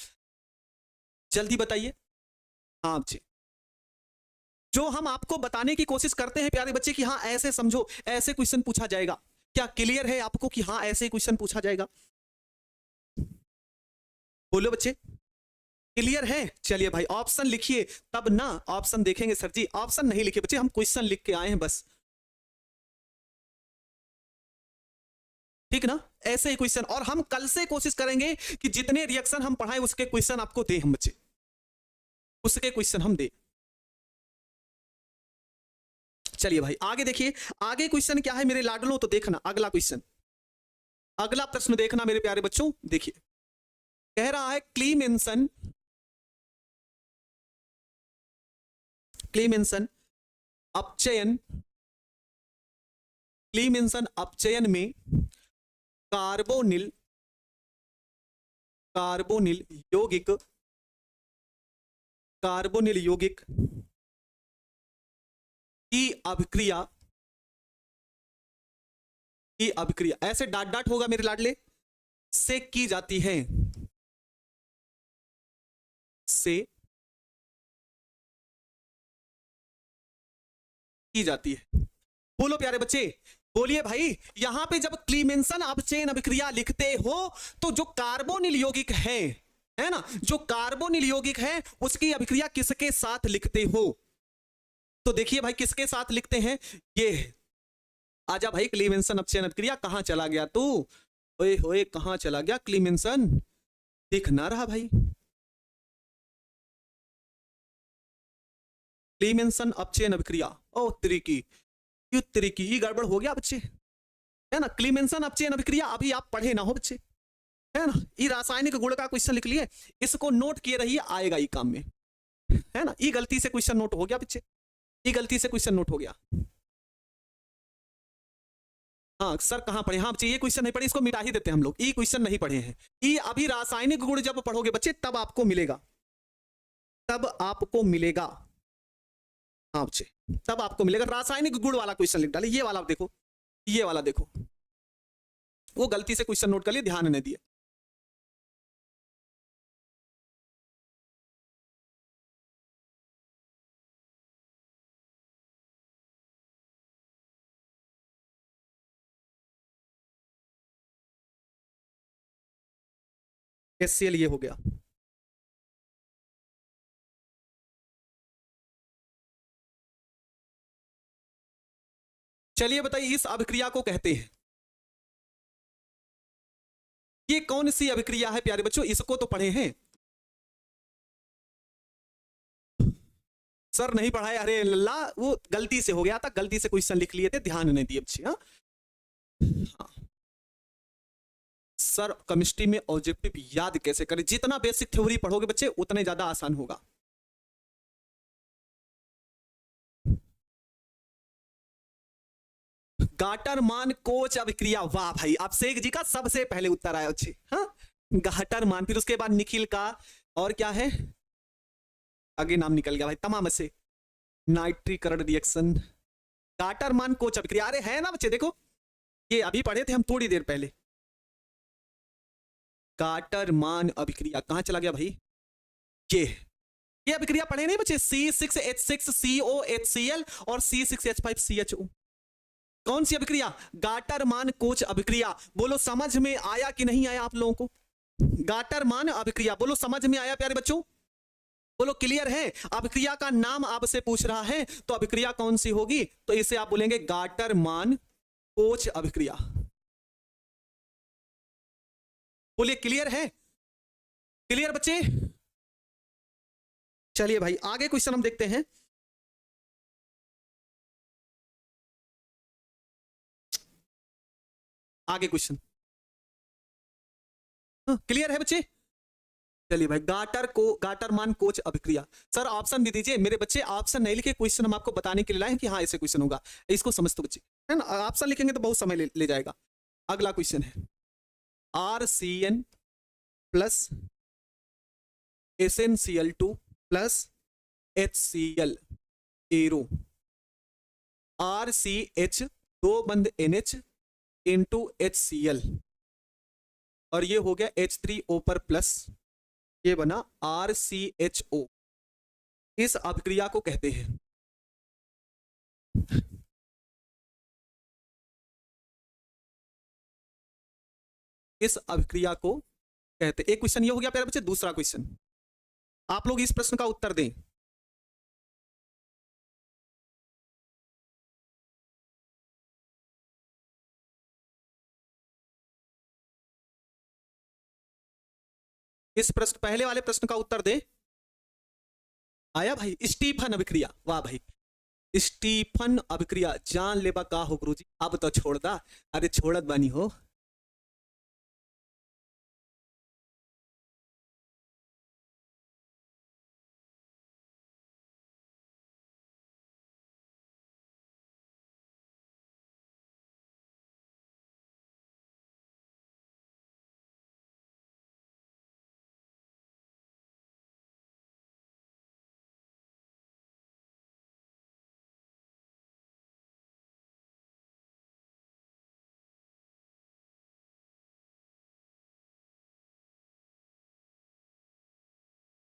जल्दी बताइए। हाँ जी, जो हम आपको बताने की कोशिश करते हैं प्यारे बच्चे कि हाँ ऐसे समझो, ऐसे क्वेश्चन पूछा जाएगा। क्या क्लियर है आपको कि हाँ ऐसे क्वेश्चन पूछा जाएगा? बोलो बच्चे, क्लियर है? चलिए भाई ऑप्शन लिखिए, तब ना ऑप्शन देखेंगे। सर जी ऑप्शन नहीं लिखे बच्चे, हम क्वेश्चन लिख के आए हैं बस, ठीक ना? ऐसे ही क्वेश्चन। और हम कल से कोशिश करेंगे कि जितने रिएक्शन हम पढ़ाएं उसके क्वेश्चन आपको दे हम बच्चे, उसके क्वेश्चन हम दे। चलिए भाई आगे देखिए, आगे क्वेश्चन क्या है मेरे लाडलों? तो देखना अगला क्वेश्चन, अगला प्रश्न देखना मेरे प्यारे बच्चों। देखिए कह रहा है क्लीमेंसन अपचयन में कार्बोनिल यौगिक की अभिक्रिया ऐसे डाट डाट होगा मेरे लाडले, से की जाती है, से की जाती है। बोलो प्यारे बच्चे, बोलिए भाई। यहां पे जब क्लीमेंसन अपचयन अभिक्रिया लिखते हो तो जो कार्बोनिल यौगिक है ना, जो कार्बोनिल यौगिक है उसकी अभिक्रिया किसके साथ लिखते हो? तो देखिए भाई किसके साथ लिखते हैं, ये आजा भाई क्लीमेंसन अपचयन अभिक्रिया, कहाँ चला गया तू? ओए होए कहाँ चला गया क्लीमेंसन? दिख ना रहा भाई। क्लीमेंसन अपचयन अभिक्रिया, ओ त्रिकी क्यों त्रिकी, ही गड़बड़ हो गया बच्चे, है ना। क्लीमेंसन अपचयन अभिक्रिया अभी आप पढ़े ना हो बच्चे, है ना। ये रासायनिक गुण का क्वेश्चन लिख लिए, इसको नोट किए रहिए, आएगा ये काम में, है ना। ये गलती से क्वेश्चन नोट हो गया बच्चे, ये गलती से क्वेश्चन नोट हो गया। हाँ सर कहाँ पढ़े, हाँ बच्चे ये क्वेश्चन नहीं पढ़े, इसको मिटा ही देते हैं हम लोग, ये क्वेश्चन नहीं पढ़े हैं। ये अभी रासायनिक गुण जब पढ़ोगे बच्चे तब आपको मिलेगा, तब आपको मिलेगा। हाँ बच्चे तब आपको मिलेगा, रासायनिक गुण वाला क्वेश्चन लिख डाले, ये वाला देखो, ये वाला देखो, वो गलती से क्वेश्चन नोट कर लिए, ध्यान नहीं दिए। HCl ये हो गया। चलिए बताइए इस अभिक्रिया को कहते हैं, ये कौन सी अभिक्रिया है प्यारे बच्चों, इसको तो पढ़े हैं सर, नहीं पढ़ाए, अरे लल्ला वो गलती से हो गया था, गलती से क्वेश्चन लिख लिए थे, ध्यान नहीं दिए बच्चे। हाँ सर केमिस्ट्री में ऑब्जेक्टिव याद कैसे करें, जितना बेसिक थ्योरी पढ़ोगे बच्चे उतने ज्यादा आसान होगा। गाटरमान कोच अभिक्रिया, वाह भाई अभिषेक जी का सबसे पहले उत्तर आया अच्छे। हाँ गाटरमान, फिर उसके बाद निखिल का, और क्या है आगे नाम निकल गया भाई, तमाम से नाइट्रीकरण रिएक्शन, गाटरमान कोच अभिक्रिया, अरे है ना बच्चे, देखो ये अभी पढ़े थे हम थोड़ी देर पहले। गाटरमान अभिक्रिया कहां चला गया भाई, ये अभिक्रिया पढ़े नहीं बच्चे, C6H6COHCl और C6H5CHO, कौन सी अभिक्रिया, गाटरमान कोच अभिक्रिया। बोलो समझ में आया कि नहीं आया आप लोगों को, गाटरमान अभिक्रिया, बोलो समझ में आया प्यारे बच्चों, बोलो क्लियर है। अभिक्रिया का नाम आपसे पूछ रहा है तो अभिक्रिया कौन सी होगी, तो इसे आप बोलेंगे गाटरमान कोच अभिक्रिया। बोलिए क्लियर है, क्लियर बच्चे। चलिए भाई आगे क्वेश्चन हम देखते हैं। आगे क्वेश्चन क्लियर है बच्चे। चलिए भाई गाटरमान कोच अभिक्रिया, सर ऑप्शन भी दीजिए मेरे बच्चे, ऑप्शन नहीं लिखे, क्वेश्चन हम आपको बताने के लिए लाए कि हाँ ऐसे क्वेश्चन होगा, इसको समझ तो बच्चे, है ना। ऑप्शन लिखेंगे तो बहुत समय ले जाएगा। अगला क्वेश्चन है RCN plus SnCl2 plus HCl arrow, RCH 2 बंद NH इंटू HCl, और ये हो गया H3O पर प्लस, ये बना RCHO, इस अभिक्रिया को कहते हैं इस अभिक्रिया को कहते, एक क्वेश्चन ये हो गया प्यारे बच्चे। दूसरा क्वेश्चन आप लोग इस प्रश्न का उत्तर दें। इस प्रश्न पहले वाले प्रश्न का उत्तर दे, आया भाई स्टीफन अभिक्रिया, वाह भाई स्टीफन अभिक्रिया, जान लेबा का हो गुरुजी, अब तो छोड़ दा, अरे छोड़त बानी हो।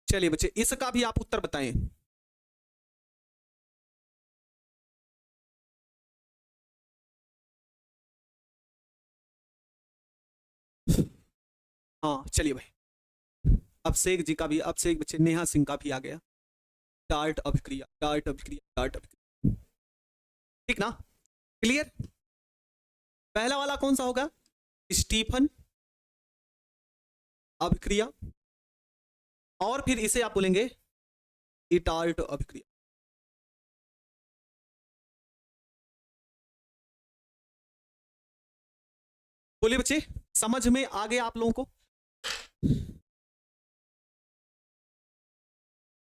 चलिए बच्चे इसका भी आप उत्तर बताएं। हाँ चलिए भाई अभिषेक जी का भी, अभिषेक बच्चे नेहा सिंह का भी आ गया, डार्ट अभिक्रिया, डार्ट अभिक्रिया, डार्ट अभिक्रिया, ठीक ना, क्लियर। पहला वाला कौन सा होगा? स्टीफन अभिक्रिया, और फिर इसे आप बोलेंगे इटार्ट अभिक्रिया। बोलिए बच्चे, समझ में आ गया आप लोगों को?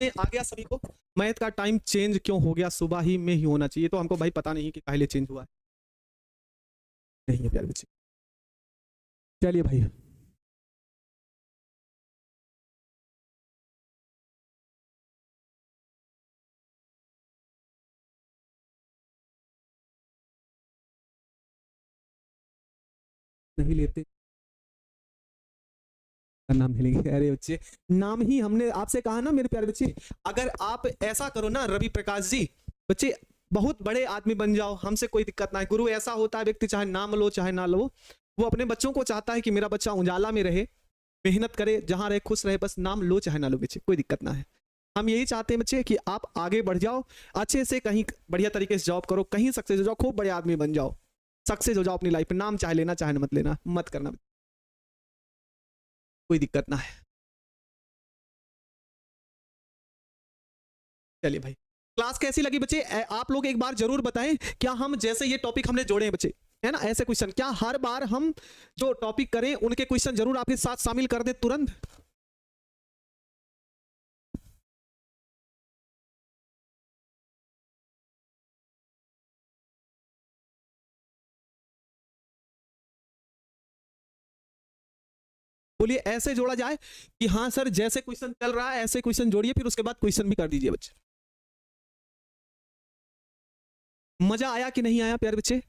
आ गया सभी को? मैथ का टाइम चेंज क्यों हो गया? सुबह ही में ही होना चाहिए, तो हमको भाई पता नहीं कि काहे लिए चेंज हुआ है। नहीं है प्यारे बच्चे। चलिए भाई, नहीं लेते नाम नहीं लेंगे। अरे बच्चे, नाम ही हमने आपसे कहा ना मेरे प्यारे बच्चे, अगर आप ऐसा करो ना रवि प्रकाश जी, बच्चे बहुत बड़े आदमी बन जाओ, हमसे कोई दिक्कत ना है। गुरु ऐसा होता है, व्यक्ति चाहे नाम लो चाहे ना लो, वो अपने बच्चों को चाहता है कि मेरा बच्चा उजाला में रहे, मेहनत करे, जहां रहे खुश रहे, बस नाम लो चाहे ना लो बच्चे, कोई दिक्कत ना है। हम यही चाहते हैं बच्चे कि आप आगे बढ़ जाओ, अच्छे से कहीं बढ़िया तरीके से जॉब करो, कहीं सक्सेस हो जाओ, खूब बड़े आदमी बन जाओ, सक्सेस हो जाओ अपनी लाइफ में। नाम चाहे लेना चाहे मत लेना, मत करना, कोई दिक्कत ना है। चलिए भाई, क्लास कैसी लगी बच्चे? आप लोग एक बार जरूर बताएं, क्या हम जैसे ये टॉपिक हमने जोड़े हैं बच्चे, है ना, ऐसे क्वेश्चन क्या हर बार हम जो टॉपिक करें उनके क्वेश्चन जरूर आपके साथ शामिल कर दे तुरंत? बोलिए, ऐसे जोड़ा जाए कि हाँ सर जैसे क्वेश्चन चल रहा है ऐसे क्वेश्चन जोड़िए, फिर उसके बाद क्वेश्चन भी कर दीजिए बच्चे। मजा आया कि नहीं आया प्यारे बच्चे?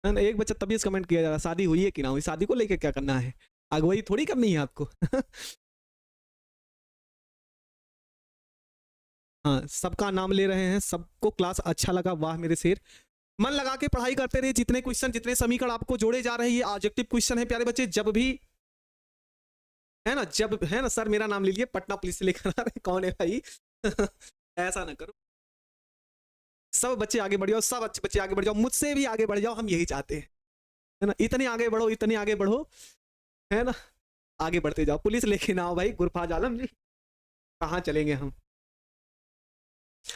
एक बच्चा तभी कमेंट किया जा रहा, शादी हुई है कि ना हुई, शादी को लेकर क्या करना है, अगुवाई थोड़ी करनी है आपको। हाँ, सबका नाम ले रहे हैं, सबको क्लास अच्छा लगा, वाह मेरे शेर। मन लगा के पढ़ाई करते रहिए, जितने क्वेश्चन जितने समीकरण आपको जोड़े जा रहे हैं, ये ऑब्जेक्टिव क्वेश्चन है प्यारे बच्चे। जब भी है ना, जब है ना, सर मेरा नाम ले लिए, पटना पुलिस से लेकर आ रहे, कौन है भाई? ऐसा ना करो, सब बच्चे आगे बढ़ जाओ, सब अच्छे बच्चे आगे बढ़ जाओ, मुझसे भी आगे बढ़ जाओ, हम यही चाहते हैं, है ना। इतने आगे बढ़ो, इतने आगे बढ़ो, है ना, आगे बढ़ते जाओ। पुलिस लेके ना आओ भाई, गुरफाज आलम जी, कहाँ चलेंगे हम।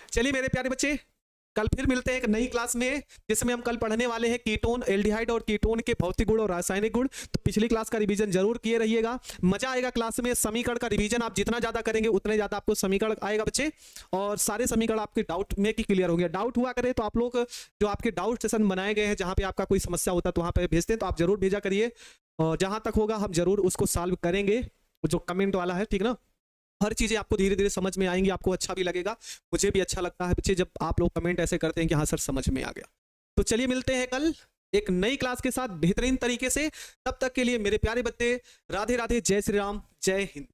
चलिए मेरे प्यारे बच्चे, कल फिर मिलते हैं एक नई क्लास में, जिसमें हम कल पढ़ने वाले हैं कीटोन, एल्डिहाइड और कीटोन के भौतिक गुण और रासायनिक गुण। तो पिछली क्लास का रिवीजन जरूर किए रहिएगा, मजा आएगा क्लास में। समीकरण का रिवीजन आप जितना ज्यादा करेंगे उतने ज्यादा आपको समीकरण आएगा बच्चे, और सारे समीकरण आपके डाउट में की क्लियर होंगे। डाउट हुआ करे तो आप लोग जो आपके डाउट सेशन बनाए गए हैं, जहां पे आपका कोई समस्या होता है तो वहां पे भेजते हैं, तो आप जरूर भेजा करिए, और जहां तक होगा हम जरूर उसको सॉल्व करेंगे। जो कमेंट वाला है, ठीक ना, हर चीजें आपको धीरे धीरे समझ में आएंगी, आपको अच्छा भी लगेगा, मुझे भी अच्छा लगता है बच्चे जब आप लोग कमेंट ऐसे करते हैं कि हाँ सर समझ में आ गया। तो चलिए मिलते हैं कल एक नई क्लास के साथ बेहतरीन तरीके से। तब तक के लिए मेरे प्यारे बच्चे, राधे राधे, जय श्री राम, जय हिंद।